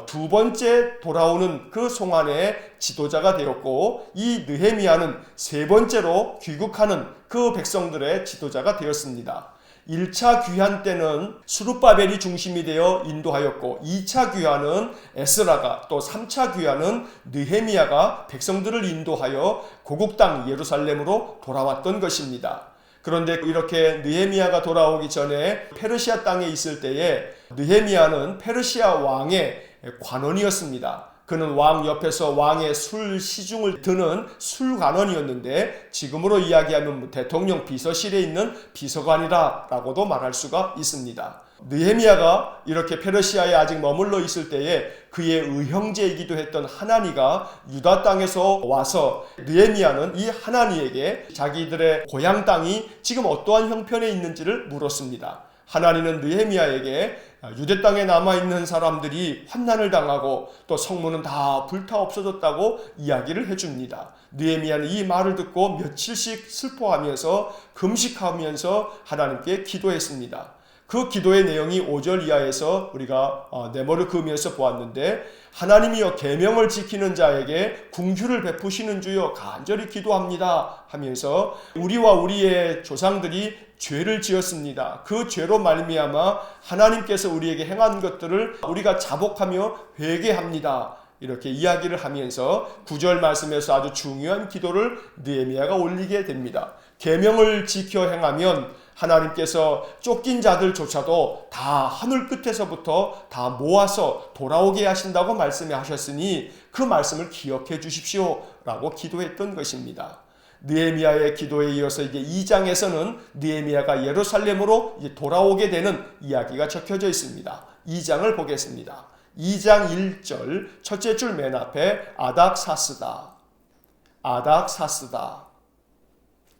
두 번째 돌아오는 그 송환의 지도자가 되었고, 이 느헤미야는 세 번째로 귀국하는 그 백성들의 지도자가 되었습니다. 1차 귀환 때는 스룹바벨이 중심이 되어 인도하였고 2차 귀환은 에스라가, 또 3차 귀환은 느헤미야가 백성들을 인도하여 고국 땅 예루살렘으로 돌아왔던 것입니다. 그런데 이렇게 느헤미야가 돌아오기 전에 페르시아 땅에 있을 때에 느헤미야는 페르시아 왕의 관원이었습니다. 그는 왕 옆에서 왕의 술 시중을 드는 술관원이었는데 지금으로 이야기하면 대통령 비서실에 있는 비서관이라고도 말할 수가 있습니다. 느헤미야가 이렇게 페르시아에 아직 머물러 있을 때에 그의 의형제이기도 했던 하나니가 유다 땅에서 와서 느헤미야는 이 하나니에게 자기들의 고향 땅이 지금 어떠한 형편에 있는지를 물었습니다. 하나니는 느헤미야에게 유대 땅에 남아있는 사람들이 환난을 당하고 또 성문은 다 불타 없어졌다고 이야기를 해줍니다. 느헤미야는 이 말을 듣고 며칠씩 슬퍼하면서 금식하면서 하나님께 기도했습니다. 그 기도의 내용이 5절 이하에서 우리가 네모를 그으면서 보았는데, 하나님이여 계명을 지키는 자에게 궁휼을 베푸시는 주여 간절히 기도합니다 하면서 우리와 우리의 조상들이 죄를 지었습니다. 그 죄로 말미암아 하나님께서 우리에게 행한 것들을 우리가 자복하며 회개합니다. 이렇게 이야기를 하면서 9절 말씀에서 아주 중요한 기도를 느헤미야가 올리게 됩니다. 계명을 지켜 행하면 하나님께서 쫓긴 자들조차도 다 하늘 끝에서부터 다 모아서 돌아오게 하신다고 말씀해 하셨으니 그 말씀을 기억해 주십시오 라고 기도했던 것입니다. 느헤미야의 기도에 이어서 이제 2장에서는 느헤미야가 예루살렘으로 이제 돌아오게 되는 이야기가 적혀져 있습니다. 2장을 보겠습니다. 2장 1절 첫째 줄 맨 앞에 아닥사스다.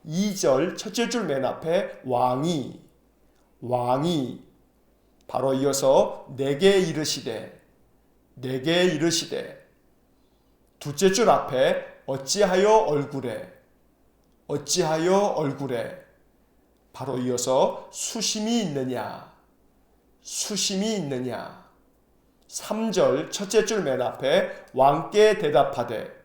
2절 첫째 줄 맨 앞에 왕이 바로 이어서 내게 이르시되 두째 줄 앞에 어찌하여 얼굴에 바로 이어서 수심이 있느냐 3절 첫째 줄 맨 앞에 왕께 대답하되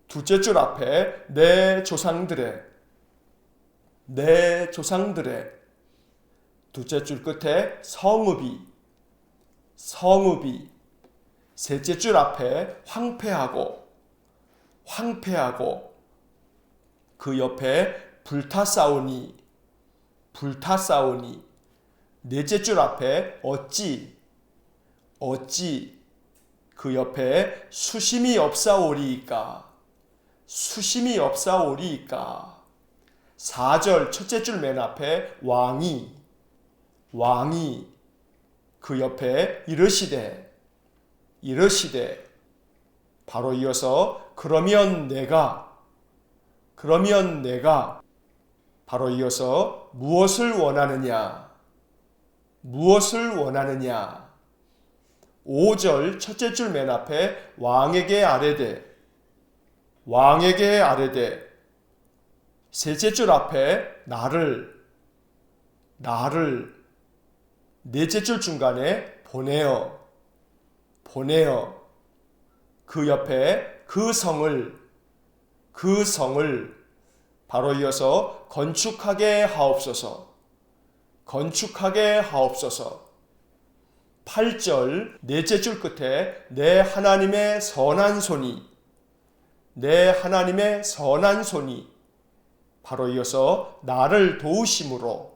두째 줄 앞에 내 조상들의 두째 줄 끝에 성읍이 셋째 줄 앞에 황폐하고 그 옆에 불타싸우니 넷째 줄 앞에 어찌 그 옆에 수심이 없사오리이까. 수심이 없사오리이까. 4절 첫째 줄 맨 앞에 왕이 그 옆에 이르시되 바로 이어서 그러면 내가 바로 이어서 무엇을 원하느냐 5절 첫째 줄 맨 앞에 왕에게 아뢰되 셋째 줄 앞에 나를 넷째 줄 중간에 보내어 그 옆에 그 성을 바로 이어서 건축하게 하옵소서 8절 넷째 줄 끝에 내 하나님의 선한 손이 바로 이어서 나를 도우심으로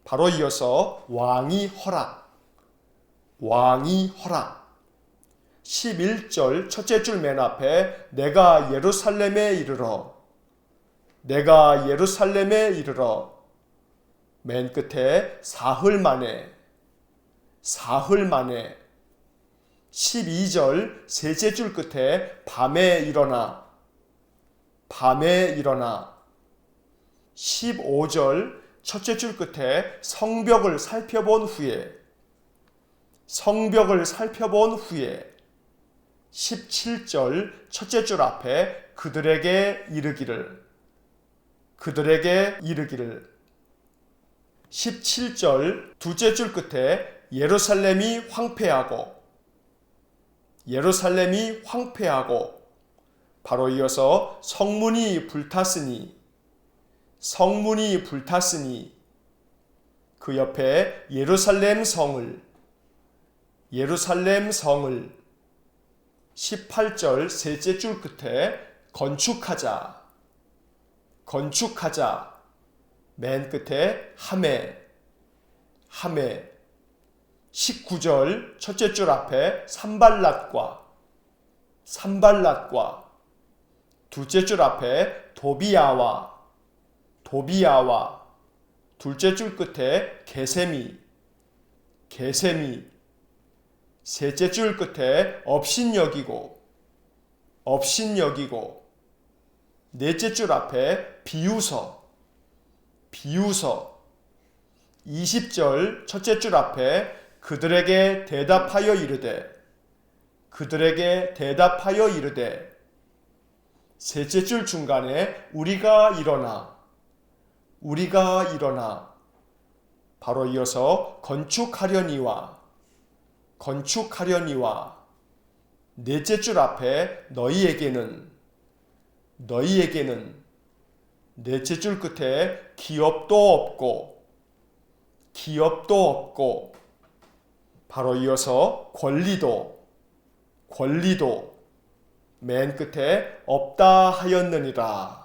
바로 이어서 왕이 허락 11절 첫째 줄 맨 앞에 내가 예루살렘에 이르러 맨 끝에 사흘 만에 12절 셋째 줄 끝에 밤에 일어나 15절 첫째 줄 끝에 성벽을 살펴본 후에 17절 첫째 줄 앞에 그들에게 이르기를 17절 둘째 줄 끝에 예루살렘이 황폐하고 바로 이어서 성문이 불탔으니 그 옆에 예루살렘 성을 18절 셋째 줄 끝에 건축하자 맨 끝에 하매 19절 첫째 줄 앞에 산발랏과 둘째 줄 앞에 도비야와 둘째 줄 끝에 게세미 셋째 줄 끝에 업신여기고 넷째 줄 앞에 비유서 20절 첫째 줄 앞에 그들에게 대답하여 이르되 셋째 줄 중간에 우리가 일어나 바로 이어서 건축하려니와 넷째 줄 앞에 너희에게는 넷째 줄 끝에 기업도 없고 바로 이어서 권리도 맨 끝에 없다 하였느니라.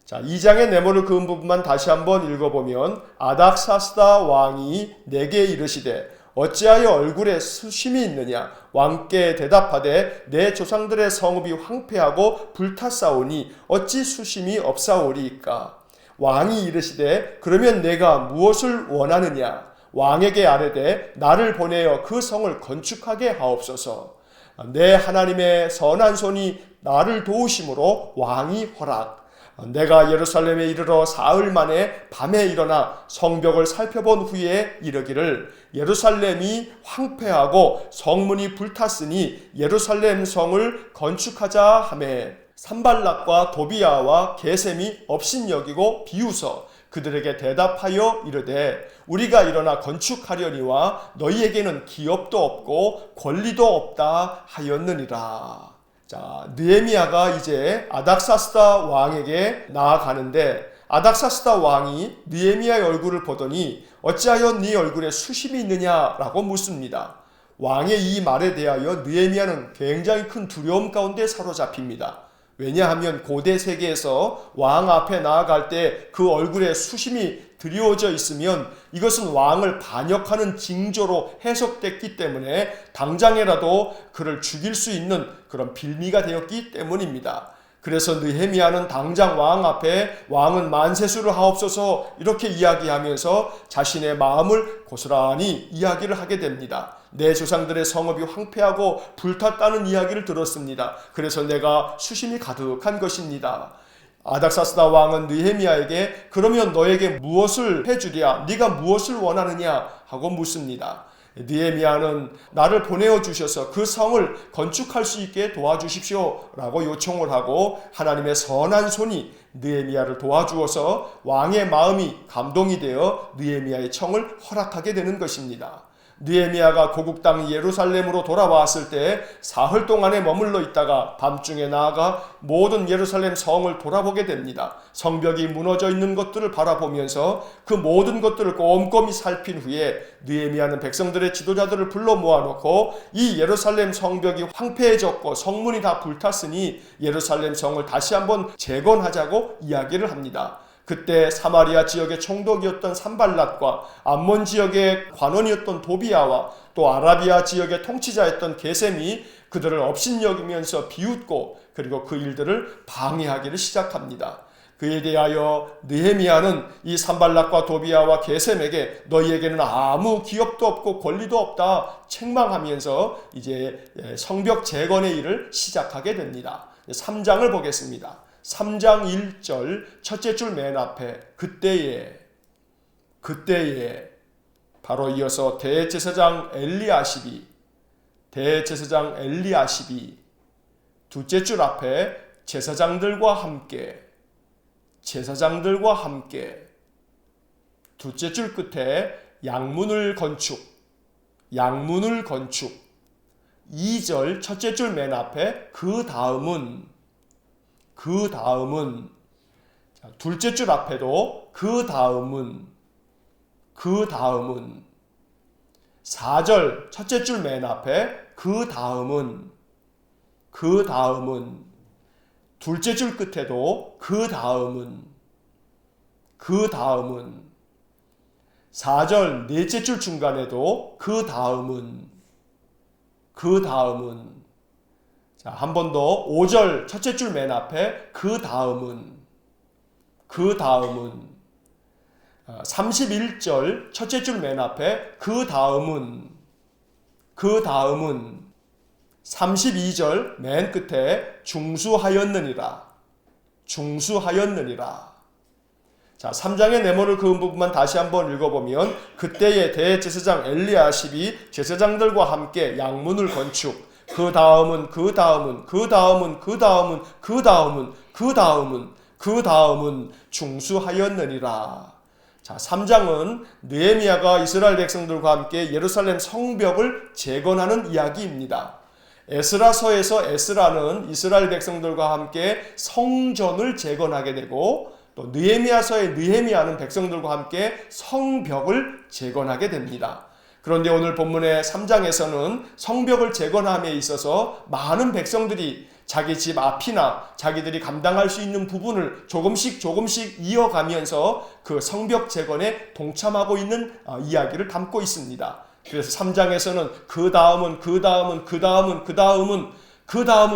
자, 2장의 네모를 그은 부분만 다시 한번 읽어보면 아닥사스다 왕이 내게 이르시되 어찌하여 얼굴에 수심이 있느냐 왕께 대답하되 내 조상들의 성읍이 황폐하고 불탔사오니 어찌 수심이 없사오리이까. 왕이 이르시되 그러면 내가 무엇을 원하느냐 왕에게 아뢰되 나를 보내어 그 성을 건축하게 하옵소서. 내 하나님의 선한 손이 나를 도우심으로 왕이 허락. 내가 예루살렘에 이르러 사흘 만에 밤에 일어나 성벽을 살펴본 후에 이르기를 예루살렘이 황폐하고 성문이 불탔으니 예루살렘 성을 건축하자 하매 산발락과 도비야와 게셈이 업신여기고 비웃어 그들에게 대답하여 이르되 우리가 일어나 건축하려니와 너희에게는 기업도 없고 권리도 없다 하였느니라. 자, 느헤미야가 이제 아닥사스다 왕에게 나아가는데 아닥사스다 왕이 느헤미야의 얼굴을 보더니 어찌하여 네 얼굴에 수심이 있느냐라고 묻습니다. 왕의 이 말에 대하여 느헤미야는 굉장히 큰 두려움 가운데 사로잡힙니다. 왜냐하면 고대 세계에서 왕 앞에 나아갈 때 그 얼굴에 수심이 드리워져 있으면 이것은 왕을 반역하는 징조로 해석됐기 때문에 당장에라도 그를 죽일 수 있는 그런 빌미가 되었기 때문입니다. 그래서 느헤미야는 당장 왕 앞에 왕은 만세수를 하옵소서 이렇게 이야기하면서 자신의 마음을 고스란히 이야기를 하게 됩니다. 내 조상들의 성읍이 황폐하고 불탔다는 이야기를 들었습니다. 그래서 내가 수심이 가득한 것입니다. 아닥사스다 왕은 느헤미야에게 그러면 너에게 무엇을 해주랴? 네가 무엇을 원하느냐? 하고 묻습니다. 느헤미야는 나를 보내어 주셔서 그 성을 건축할 수 있게 도와주십시오 라고 요청을 하고 하나님의 선한 손이 느헤미야를 도와주어서 왕의 마음이 감동이 되어 느헤미야의 청을 허락하게 되는 것입니다. 느헤미야가 고국 땅 예루살렘으로 돌아왔을 때 사흘 동안에 머물러 있다가 밤중에 나아가 모든 예루살렘 성을 돌아보게 됩니다. 성벽이 무너져 있는 것들을 바라보면서 그 모든 것들을 꼼꼼히 살핀 후에 느헤미야는 백성들의 지도자들을 불러 모아놓고 이 예루살렘 성벽이 황폐해졌고 성문이 다 불탔으니 예루살렘 성을 다시 한번 재건하자고 이야기를 합니다. 그때 사마리아 지역의 총독이었던 산발랏과 암몬 지역의 관원이었던 도비야와 또 아라비아 지역의 통치자였던 게셈이 그들을 업신여기면서 비웃고 그리고 그 일들을 방해하기를 시작합니다. 그에 대하여 느헤미야는 이 산발랏과 도비야와 게셈에게 너희에게는 아무 기업도 없고 권리도 없다 책망하면서 이제 성벽 재건의 일을 시작하게 됩니다. 3장을 보겠습니다. 3장 1절 첫째 줄 맨 앞에 그때에 바로 이어서 대제사장 엘리야십이 둘째 줄 앞에 제사장들과 함께 둘째 줄 끝에 양문을 건축 2절 첫째 줄 맨 앞에 그 다음은 둘째 줄 앞에도 그 다음은 4절 첫째 줄 맨 앞에 그 다음은 둘째 줄 끝에도 그 다음은 4절 넷째 줄 중간에도 그 다음은 자, 한 번 더 5절 첫째 줄 맨 앞에 그 다음은 31절 첫째 줄 맨 앞에 그 다음은 32절 맨 끝에 중수하였느니라. 자, 3장의 네모를 그은 부분만 다시 한번 읽어보면 그때의 대제사장 엘리야십이 제사장들과 함께 양문을 건축 그 다음은 중수하였느니라. 자, 3장은 느헤미야가 이스라엘 백성들과 함께 예루살렘 성벽을 재건하는 이야기입니다. 에스라서에서 에스라는 이스라엘 백성들과 함께 성전을 재건하게 되고 또 느헤미야서의 느헤미야는 백성들과 함께 성벽을 재건하게 됩니다. 그런데 오늘 본문의 3장에서는 성벽을 재건함에 있어서 많은 백성들이 자기 집 앞이나 자기들이 감당할 수 있는 부분을 조금씩 이어가면서 그 성벽 재건에 동참하고 있는 이야기를 담고 있습니다. 그래서 3장에서는 그 다음은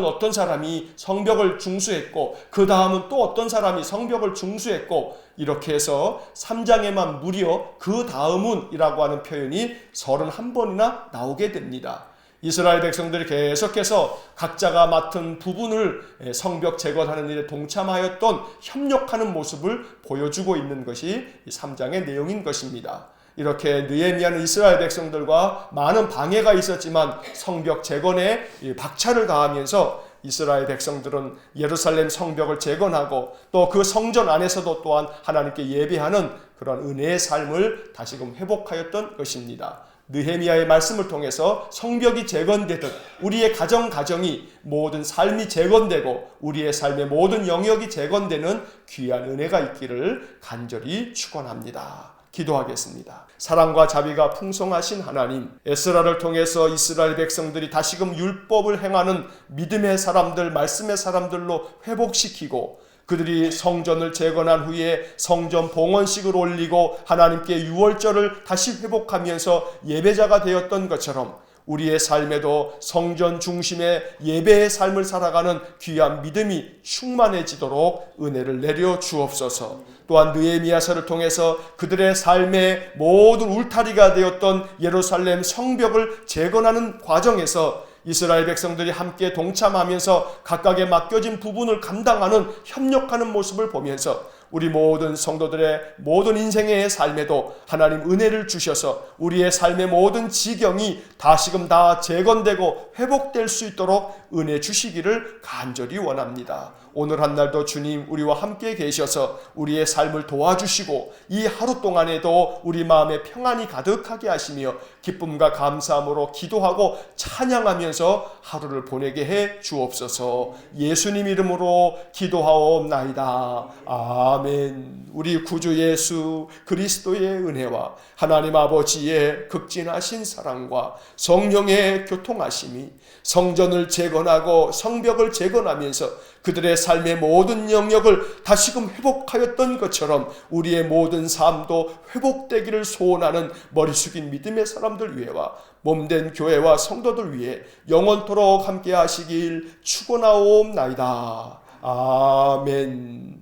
어떤 사람이 성벽을 중수했고 그 다음은 또 어떤 사람이 성벽을 중수했고 이렇게 해서 3장에만 무려 그 다음은 이라고 하는 표현이 31번이나 나오게 됩니다. 이스라엘 백성들이 계속해서 각자가 맡은 부분을 성벽 재건하는 일에 동참하였던 협력하는 모습을 보여주고 있는 것이 3장의 내용인 것입니다. 이렇게 느헤미야는 이스라엘 백성들과 많은 방해가 있었지만 성벽 재건에 박차를 가하면서 이스라엘 백성들은 예루살렘 성벽을 재건하고 또 그 성전 안에서도 또한 하나님께 예배하는 그런 은혜의 삶을 다시금 회복하였던 것입니다. 느헤미야의 말씀을 통해서 성벽이 재건되듯 우리의 가정이 모든 삶이 재건되고 우리의 삶의 모든 영역이 재건되는 귀한 은혜가 있기를 간절히 축원합니다. 기도하겠습니다. 사랑과 자비가 풍성하신 하나님, 에스라를 통해서 이스라엘 백성들이 다시금 율법을 행하는 믿음의 사람들, 말씀의 사람들로 회복시키고 그들이 성전을 재건한 후에 성전 봉헌식을 올리고 하나님께 유월절을 다시 회복하면서 예배자가 되었던 것처럼 우리의 삶에도 성전 중심의 예배의 삶을 살아가는 귀한 믿음이 충만해지도록 은혜를 내려 주옵소서. 또한 느헤미야서를 통해서 그들의 삶의 모든 울타리가 되었던 예루살렘 성벽을 재건하는 과정에서 이스라엘 백성들이 함께 동참하면서 각각의 맡겨진 부분을 감당하는 협력하는 모습을 보면서 우리 모든 성도들의 모든 인생의 삶에도 하나님 은혜를 주셔서 우리의 삶의 모든 지경이 다시금 다 재건되고 회복될 수 있도록 은혜 주시기를 간절히 원합니다. 오늘 한날도 주님 우리와 함께 계셔서 우리의 삶을 도와주시고 이 하루 동안에도 우리 마음에 평안이 가득하게 하시며 기쁨과 감사함으로 기도하고 찬양하면서 하루를 보내게 해 주옵소서. 예수님 이름으로 기도하옵나이다. 아멘. 우리 구주 예수 그리스도의 은혜와 하나님 아버지의 극진하신 사랑과 성령의 교통하심이 성전을 재건하고 성벽을 재건하면서 그들의 삶의 모든 영역을 다시금 회복하였던 것처럼 우리의 모든 삶도 회복되기를 소원하는 머리 숙인 믿음의 사람들 위해와 몸된 교회와 성도들 위해 영원토록 함께 하시길 축원하옵나이다. 아멘.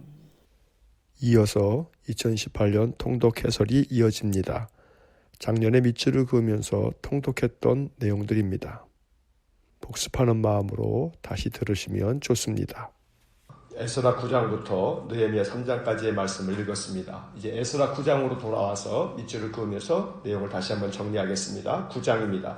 이어서 2018년 통독 해설이 이어집니다. 작년에 밑줄을 그으면서 통독했던 내용들입니다. 복습하는 마음으로 다시 들으시면 좋습니다. 에스라 9장부터 느헤미야 3장까지의 말씀을 읽었습니다. 이제 에스라 9장으로 돌아와서 밑줄을 그으면서 내용을 다시 한번 정리하겠습니다. 9장입니다.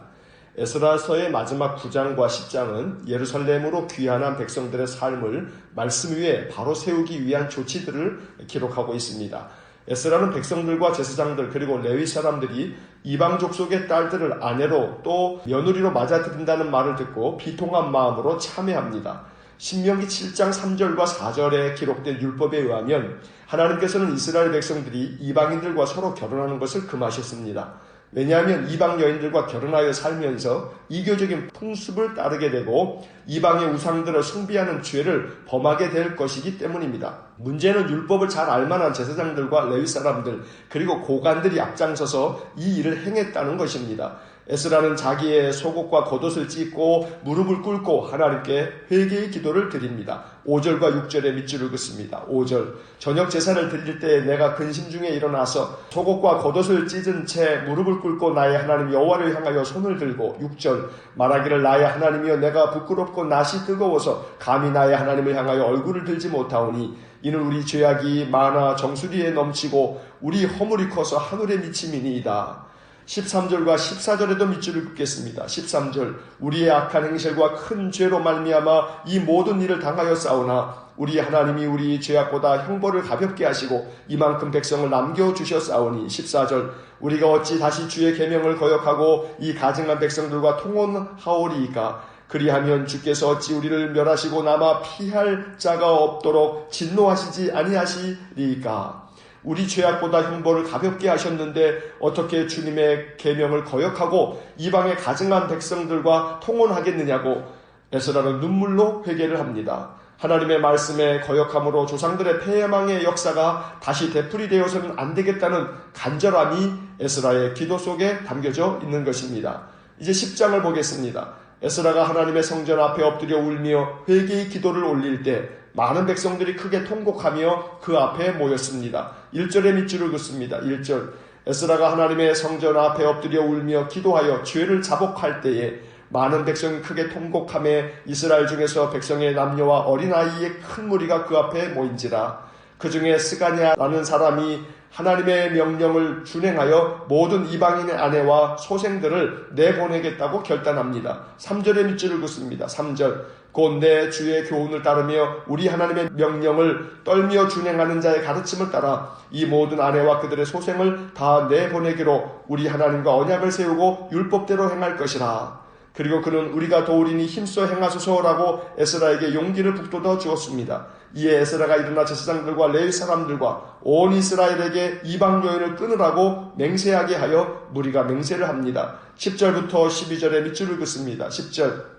에스라서의 마지막 9장과 10장은 예루살렘으로 귀환한 백성들의 삶을 말씀 위에 바로 세우기 위한 조치들을 기록하고 있습니다. 에스라는 백성들과 제사장들 그리고 레위 사람들이 이방 족속의 딸들을 아내로 또 며느리로 맞아들인다는 말을 듣고 비통한 마음으로 참회합니다. 신명기 7장 3절과 4절에 기록된 율법에 의하면 하나님께서는 이스라엘 백성들이 이방인들과 서로 결혼하는 것을 금하셨습니다. 왜냐하면 이방 여인들과 결혼하여 살면서 이교적인 풍습을 따르게 되고 이방의 우상들을 숭배하는 죄를 범하게 될 것이기 때문입니다. 문제는 율법을 잘 알만한 제사장들과 레위 사람들 그리고 고관들이 앞장서서 이 일을 행했다는 것입니다. 에스라는 자기의 속옷과 겉옷을 찢고 무릎을 꿇고 하나님께 회개의 기도를 드립니다. 5절과 6절에 밑줄을 긋습니다. 5절 저녁 제사를 드릴 때 내가 근심 중에 일어나서 속옷과 겉옷을 찢은 채 무릎을 꿇고 나의 하나님 여호와를 향하여 손을 들고 6절 말하기를 나의 하나님이여 내가 부끄럽고 낯이 뜨거워서 감히 나의 하나님을 향하여 얼굴을 들지 못하오니 이는 우리 죄악이 많아 정수리에 넘치고 우리 허물이 커서 하늘에 미침이니이다. 13절과 14절에도 밑줄을 긋겠습니다. 13절 우리의 악한 행실과 큰 죄로 말미암아 이 모든 일을 당하여 싸우나 우리 하나님이 우리 죄악보다 형벌을 가볍게 하시고 이만큼 백성을 남겨주셨사오니 14절 우리가 어찌 다시 주의 계명을 거역하고 이 가증한 백성들과 통혼하오리이까 그리하면 주께서 어찌 우리를 멸하시고 남아 피할 자가 없도록 진노하시지 아니하시리이까. 우리 죄악보다 형벌을 가볍게 하셨는데 어떻게 주님의 계명을 거역하고 이방의 가증한 백성들과 통혼하겠느냐고 에스라는 눈물로 회개를 합니다. 하나님의 말씀에 거역함으로 조상들의 패망의 역사가 다시 되풀이되어서는 안 되겠다는 간절함이 에스라의 기도 속에 담겨져 있는 것입니다. 이제 10장을 보겠습니다. 에스라가 하나님의 성전 앞에 엎드려 울며 회개의 기도를 올릴 때 많은 백성들이 크게 통곡하며 그 앞에 모였습니다. 1절에 밑줄을 긋습니다. 1절 에스라가 하나님의 성전 앞에 엎드려 울며 기도하여 죄를 자복할 때에 많은 백성이 크게 통곡하며 이스라엘 중에서 백성의 남녀와 어린아이의 큰 무리가 그 앞에 모인지라. 그 중에 스가냐라는 사람이 하나님의 명령을 준행하여 모든 이방인의 아내와 소생들을 내보내겠다고 결단합니다. 3절에 밑줄을 긋습니다. 3절 곧 내 주의 교훈을 따르며 우리 하나님의 명령을 떨며 준행하는 자의 가르침을 따라 이 모든 아내와 그들의 소생을 다 내보내기로 우리 하나님과 언약을 세우고 율법대로 행할 것이라. 그리고 그는 우리가 도우리니 힘써 행하소서라고 에스라에게 용기를 북돋아 주었습니다. 이에 에스라가 일어나 제사장들과 레위 사람들과 온 이스라엘에게 이방 여인을 끊으라고 맹세하게 하여 무리가 맹세를 합니다. 10절부터 12절에 밑줄을 긋습니다. 10절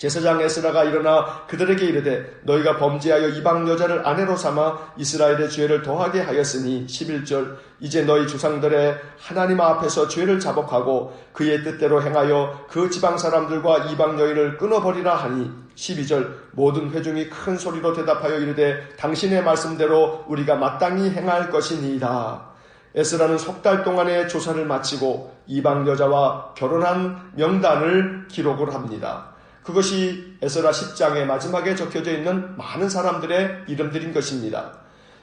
제사장 에스라가 일어나 그들에게 이르되 너희가 범죄하여 이방 여자를 아내로 삼아 이스라엘의 죄를 더하게 하였으니 11절 이제 너희 조상들의 하나님 앞에서 죄를 자복하고 그의 뜻대로 행하여 그 지방 사람들과 이방 여인을 끊어버리라 하니 12절 모든 회중이 큰 소리로 대답하여 이르되 당신의 말씀대로 우리가 마땅히 행할 것이니이다. 에스라는 석 달 동안의 조사를 마치고 이방 여자와 결혼한 명단을 기록을 합니다. 그것이 에스라 10장의 마지막에 적혀져 있는 많은 사람들의 이름들인 것입니다.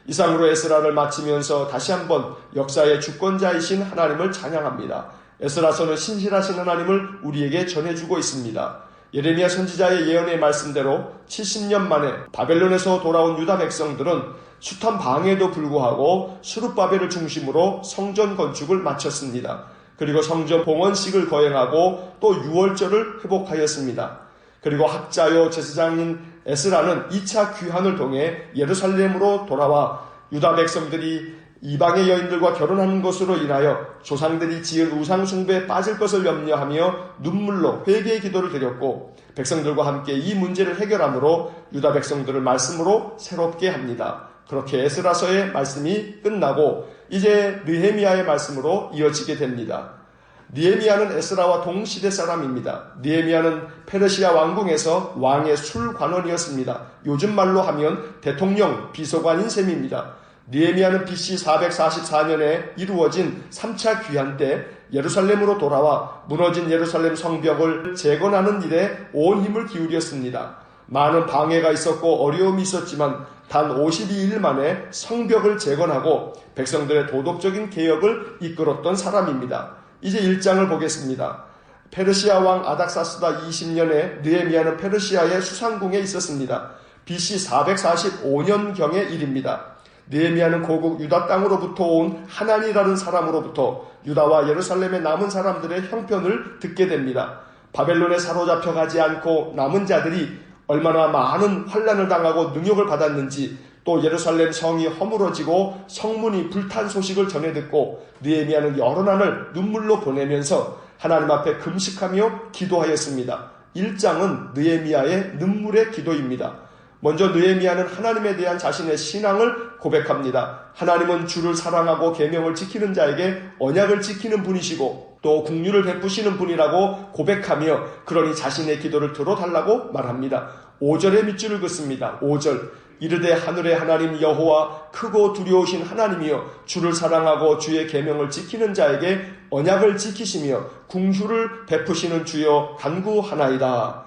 이상으로 에스라를 마치면서 다시 한번 역사의 주권자이신 하나님을 찬양합니다. 에스라서는 신실하신 하나님을 우리에게 전해주고 있습니다. 예레미야 선지자의 예언의 말씀대로 70년 만에 바벨론에서 돌아온 유다 백성들은 숱한 방해에도 불구하고 스룹바벨을 중심으로 성전 건축을 마쳤습니다. 그리고 성전 봉헌식을 거행하고 또 유월절을 회복하였습니다. 그리고 학자요 제사장인 에스라는 2차 귀환을 통해 예루살렘으로 돌아와 유다 백성들이 이방의 여인들과 결혼하는 것으로 인하여 조상들이 지은 우상 숭배에 빠질 것을 염려하며 눈물로 회개의 기도를 드렸고 백성들과 함께 이 문제를 해결함으로 유다 백성들을 말씀으로 새롭게 합니다. 그렇게 에스라서의 말씀이 끝나고 이제 느헤미야의 말씀으로 이어지게 됩니다. 느헤미야는 에스라와 동시대 사람입니다. 느헤미야는 페르시아 왕궁에서 왕의 술관원이었습니다. 요즘 말로 하면 대통령 비서관인 셈입니다. 느헤미야는 BC 444년에 이루어진 3차 귀환 때 예루살렘으로 돌아와 무너진 예루살렘 성벽을 재건하는 일에 온 힘을 기울였습니다. 많은 방해가 있었고 어려움이 있었지만 단 52일 만에 성벽을 재건하고 백성들의 도덕적인 개혁을 이끌었던 사람입니다. 이제 1장을 보겠습니다. 페르시아 왕 아닥사스다 20년에 느헤미야는 페르시아의 수상궁에 있었습니다. BC 445년경의 일입니다. 느헤미야는 고국 유다 땅으로부터 온 하난이라는 사람으로부터 유다와 예루살렘에 남은 사람들의 형편을 듣게 됩니다. 바벨론에 사로잡혀 가지 않고 남은 자들이 얼마나 많은 환난을 당하고 능욕을 받았는지 또 예루살렘 성이 허물어지고 성문이 불탄 소식을 전해 듣고 느헤미야는 여러 날을 눈물로 보내면서 하나님 앞에 금식하며 기도하였습니다. 1장은 느헤미야의 눈물의 기도입니다. 먼저 느헤미야는 하나님에 대한 자신의 신앙을 고백합니다. 하나님은 주를 사랑하고 계명을 지키는 자에게 언약을 지키는 분이시고 또 긍휼을 베푸시는 분이라고 고백하며 그러니 자신의 기도를 들어달라고 말합니다. 5절의 밑줄을 긋습니다. 5절 이르되 하늘의 하나님 여호와 크고 두려우신 하나님이여 주를 사랑하고 주의 계명을 지키는 자에게 언약을 지키시며 긍휼을 베푸시는 주여 간구하나이다.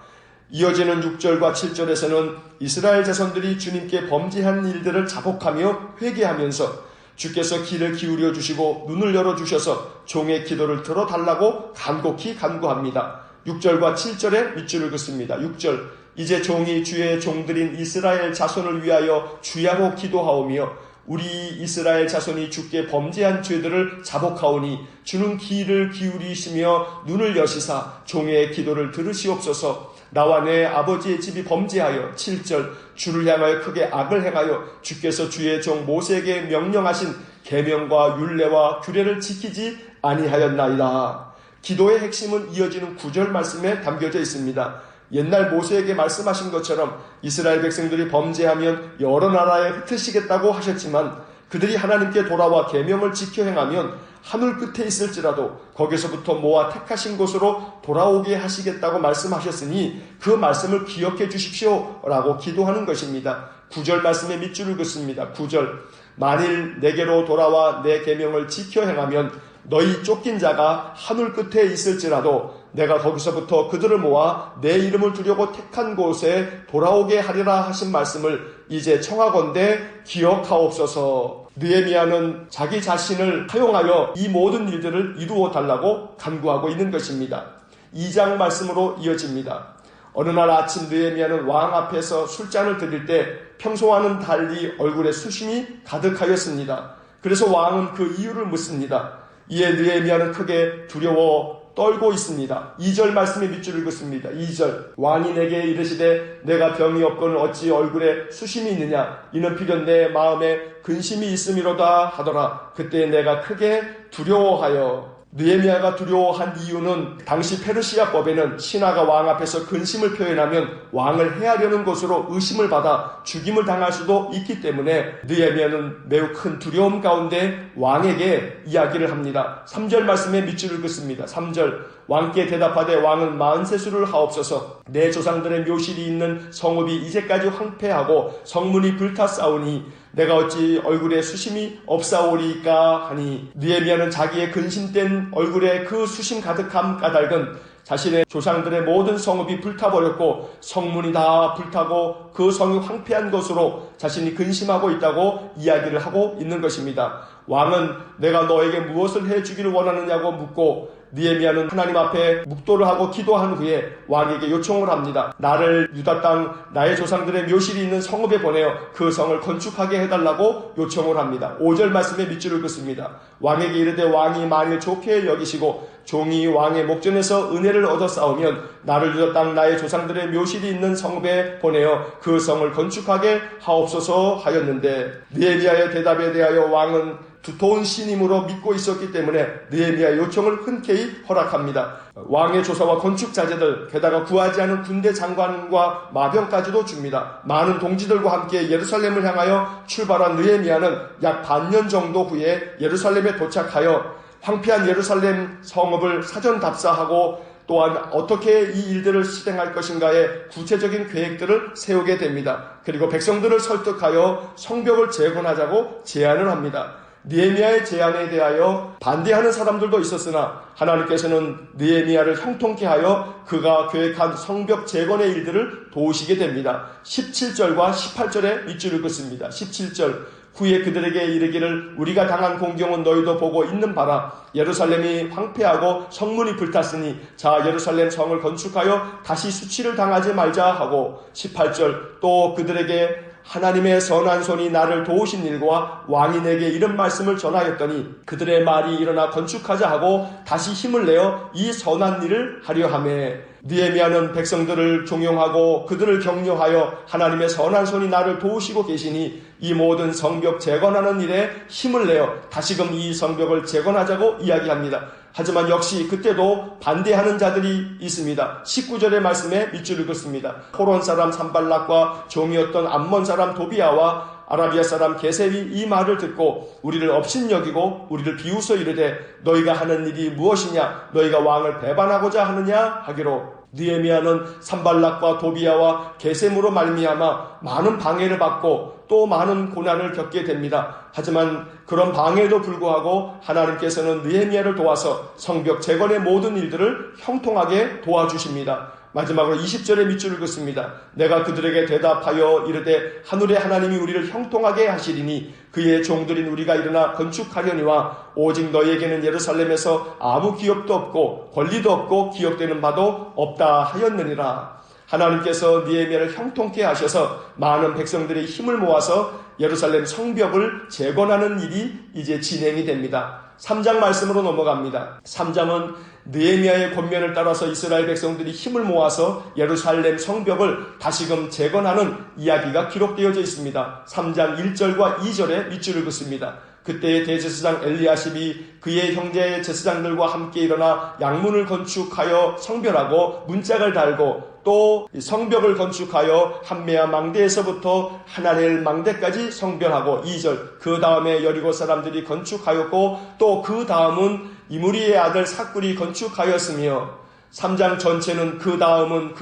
이어지는 6절과 7절에서는 이스라엘 자손들이 주님께 범죄한 일들을 자복하며 회개하면서 주께서 귀를 기울여 주시고 눈을 열어 주셔서 종의 기도를 들어달라고 간곡히 간구합니다. 6절과 7절에 밑줄을 긋습니다. 6절 이제 종이 주의 종들인 이스라엘 자손을 위하여 주야로 기도하오며 우리 이스라엘 자손이 주께 범죄한 죄들을 자복하오니 주는 귀를 기울이시며 눈을 여시사 종의 기도를 들으시옵소서. 나와 내 아버지의 집이 범죄하여 7절 주를 향하여 크게 악을 행하여 주께서 주의 종 모세에게 명령하신 계명과 율례와 규례를 지키지 아니하였나이다. 기도의 핵심은 이어지는 9절 말씀에 담겨져 있습니다. 옛날 모세에게 말씀하신 것처럼 이스라엘 백성들이 범죄하면 여러 나라에 흩으시겠다고 하셨지만 그들이 하나님께 돌아와 계명을 지켜 행하면 하늘 끝에 있을지라도 거기서부터 모아 택하신 곳으로 돌아오게 하시겠다고 말씀하셨으니 그 말씀을 기억해 주십시오라고 기도하는 것입니다. 9절 말씀에 밑줄을 긋습니다. 9절 만일 내게로 돌아와 내 계명을 지켜 행하면 너희 쫓긴 자가 하늘 끝에 있을지라도 내가 거기서부터 그들을 모아 내 이름을 두려고 택한 곳에 돌아오게 하리라 하신 말씀을 이제 청하건대 기억하옵소서. 느헤미야는 자기 자신을 사용하여 이 모든 일들을 이루어 달라고 간구하고 있는 것입니다. 2장 말씀으로 이어집니다. 어느 날 아침 느헤미야는 왕 앞에서 술잔을 드릴 때 평소와는 달리 얼굴에 수심이 가득하였습니다. 그래서 왕은 그 이유를 묻습니다. 이에 느헤미야는 크게 두려워 떨고 있습니다. 2절 말씀에 밑줄을 긋습니다. 2절 왕이 내게 이르시되 내가 병이 없거늘 어찌 얼굴에 수심이 있느냐 이는 필연 내 마음에 근심이 있음이로다 하더라. 그때 내가 크게 두려워하여 느헤미야가 두려워한 이유는 당시 페르시아법에는 신하가 왕 앞에서 근심을 표현하면 왕을 해하려는 것으로 의심을 받아 죽임을 당할 수도 있기 때문에 느헤미야는 매우 큰 두려움 가운데 왕에게 이야기를 합니다. 3절 말씀에 밑줄을 긋습니다. 3절 왕께 대답하되 왕은 만세수를 하옵소서. 내 조상들의 묘실이 있는 성읍이 이제까지 황폐하고 성문이 불탔사오니 내가 어찌 얼굴에 수심이 없사오리까 하니, 느헤미야는 자기의 근심된 얼굴에 그 수심 가득함 까닭은 자신의 조상들의 모든 성읍이 불타버렸고 성문이 다 불타고 그 성이 황폐한 것으로 자신이 근심하고 있다고 이야기를 하고 있는 것입니다. 왕은 내가 너에게 무엇을 해주기를 원하느냐고 묻고, 느헤미야는 하나님 앞에 묵도를 하고 기도한 후에 왕에게 요청을 합니다. 나를 유다 땅 나의 조상들의 묘실이 있는 성읍에 보내어 그 성을 건축하게 해달라고 요청을 합니다. 5절 말씀에 밑줄을 긋습니다. 왕에게 이르되 왕이 만일 좋게 여기시고 종이 왕의 목전에서 은혜를 얻어 싸우면 나를 유다 땅 나의 조상들의 묘실이 있는 성읍에 보내어 그 성을 건축하게 하옵소서 하였는데, 느헤미야의 대답에 대하여 왕은 두터운 신임으로 믿고 있었기 때문에 느헤미야의 요청을 흔쾌히 허락합니다. 왕의 조사와 건축 자재들, 게다가 구하지 않은 군대 장관과 마병까지도 줍니다. 많은 동지들과 함께 예루살렘을 향하여 출발한 느헤미야는 약 반년 정도 후에 예루살렘에 도착하여 황폐한 예루살렘 성읍을 사전 답사하고 또한 어떻게 이 일들을 실행할 것인가의 구체적인 계획들을 세우게 됩니다. 그리고 백성들을 설득하여 성벽을 재건하자고 제안을 합니다. 느헤미야의 제안에 대하여 반대하는 사람들도 있었으나 하나님께서는 느헤미야를 형통케 하여 그가 계획한 성벽 재건의 일들을 도우시게 됩니다. 17절과 18절에 밑줄을 긋습니다. 17절 후에 그들에게 이르기를 우리가 당한 공경은 너희도 보고 있는 바라. 예루살렘이 황폐하고 성문이 불탔으니 자 예루살렘 성을 건축하여 다시 수치를 당하지 말자 하고, 18절 또 그들에게 하나님의 선한 손이 나를 도우신 일과 왕이 내게 이런 말씀을 전하였더니 그들의 말이 일어나 건축하자 하고 다시 힘을 내어 이 선한 일을 하려 하매, 느헤미야는 백성들을 종용하고 그들을 격려하여 하나님의 선한 손이 나를 도우시고 계시니 이 모든 성벽 재건하는 일에 힘을 내어 다시금 이 성벽을 재건하자고 이야기합니다. 하지만 역시 그때도 반대하는 자들이 있습니다. 19절의 말씀에 밑줄을 긋습니다. 호론 사람 산발락과 종이었던 암몬 사람 도비아와 아라비아 사람 게셈이 이 말을 듣고 우리를 업신여기고 우리를 비웃어 이르되 너희가 하는 일이 무엇이냐, 너희가 왕을 배반하고자 하느냐 하기로, 느헤미야는 산발락과 도비아와 게셈으로 말미암아 많은 방해를 받고 또 많은 고난을 겪게 됩니다. 하지만 그런 방해에도 불구하고 하나님께서는 느헤미야를 도와서 성벽 재건의 모든 일들을 형통하게 도와주십니다. 마지막으로 20절의 밑줄을 긋습니다. 내가 그들에게 대답하여 이르되 하늘의 하나님이 우리를 형통하게 하시리니 그의 종들인 우리가 일어나 건축하려니와 오직 너희에게는 예루살렘에서 아무 기업도 없고 권리도 없고 기억되는 바도 없다 하였느니라. 하나님께서 느헤미야를 형통케 하셔서 많은 백성들의 힘을 모아서 예루살렘 성벽을 재건하는 일이 이제 진행이 됩니다. 3장 말씀으로 넘어갑니다. 3장은 느헤미야의 권면을 따라서 이스라엘 백성들이 힘을 모아서 예루살렘 성벽을 다시금 재건하는 이야기가 기록되어져 있습니다. 3장 1절과 2절에 밑줄을 긋습니다. 그때의 대제사장 엘리야십이 그의 형제 제사장들과 함께 일어나 양문을 건축하여 성별하고 문짝을 달고 또 성벽을 건축하여 한메아 망대에서부터 하나넬 망대까지 성별하고, 2절 그 다음에 여리고 사람들이 건축하였고 또 그 다음은 이무리의 아들 삭굴이 건축하였으며, 3장 전체는 그 다음은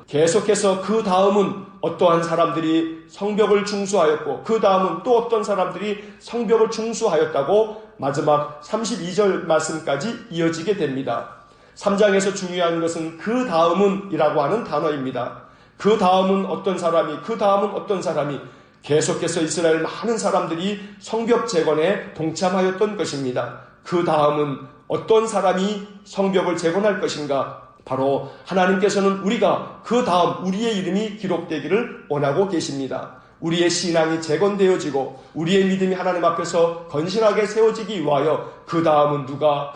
계속해서 그 다음은 어떠한 사람들이 성벽을 중수하였고 그 다음은 또 어떤 사람들이 성벽을 중수하였다고 마지막 32절 말씀까지 이어지게 됩니다. 3장에서 중요한 것은 그 다음은 이라고 하는 단어입니다. 그 다음은 어떤 사람이 계속해서 이스라엘 많은 사람들이 성벽 재건에 동참하였던 것입니다. 그 다음은 어떤 사람이 성벽을 재건할 것인가? 바로 하나님께서는 우리가 그 다음 우리의 이름이 기록되기를 원하고 계십니다. 우리의 신앙이 재건되어지고 우리의 믿음이 하나님 앞에서 건실하게 세워지기 위하여 그 다음은 누가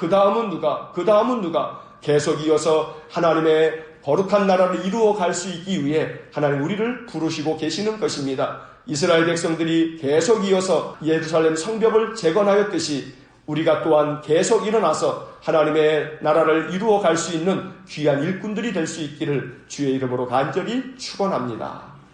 계속 이어서 하나님의 거룩한 나라를 이루어 갈 수 있기 위해 하나님 우리를 부르시고 계시는 것입니다. 이스라엘 백성들이 계속 이어서 예루살렘 성벽을 재건하였듯이 우리가 또한 계속 일어나서 하나님의 나라를 이루어 갈 수 있는 귀한 일꾼들이 될 수 있기를 주의 이름으로 간절히 축원합니다.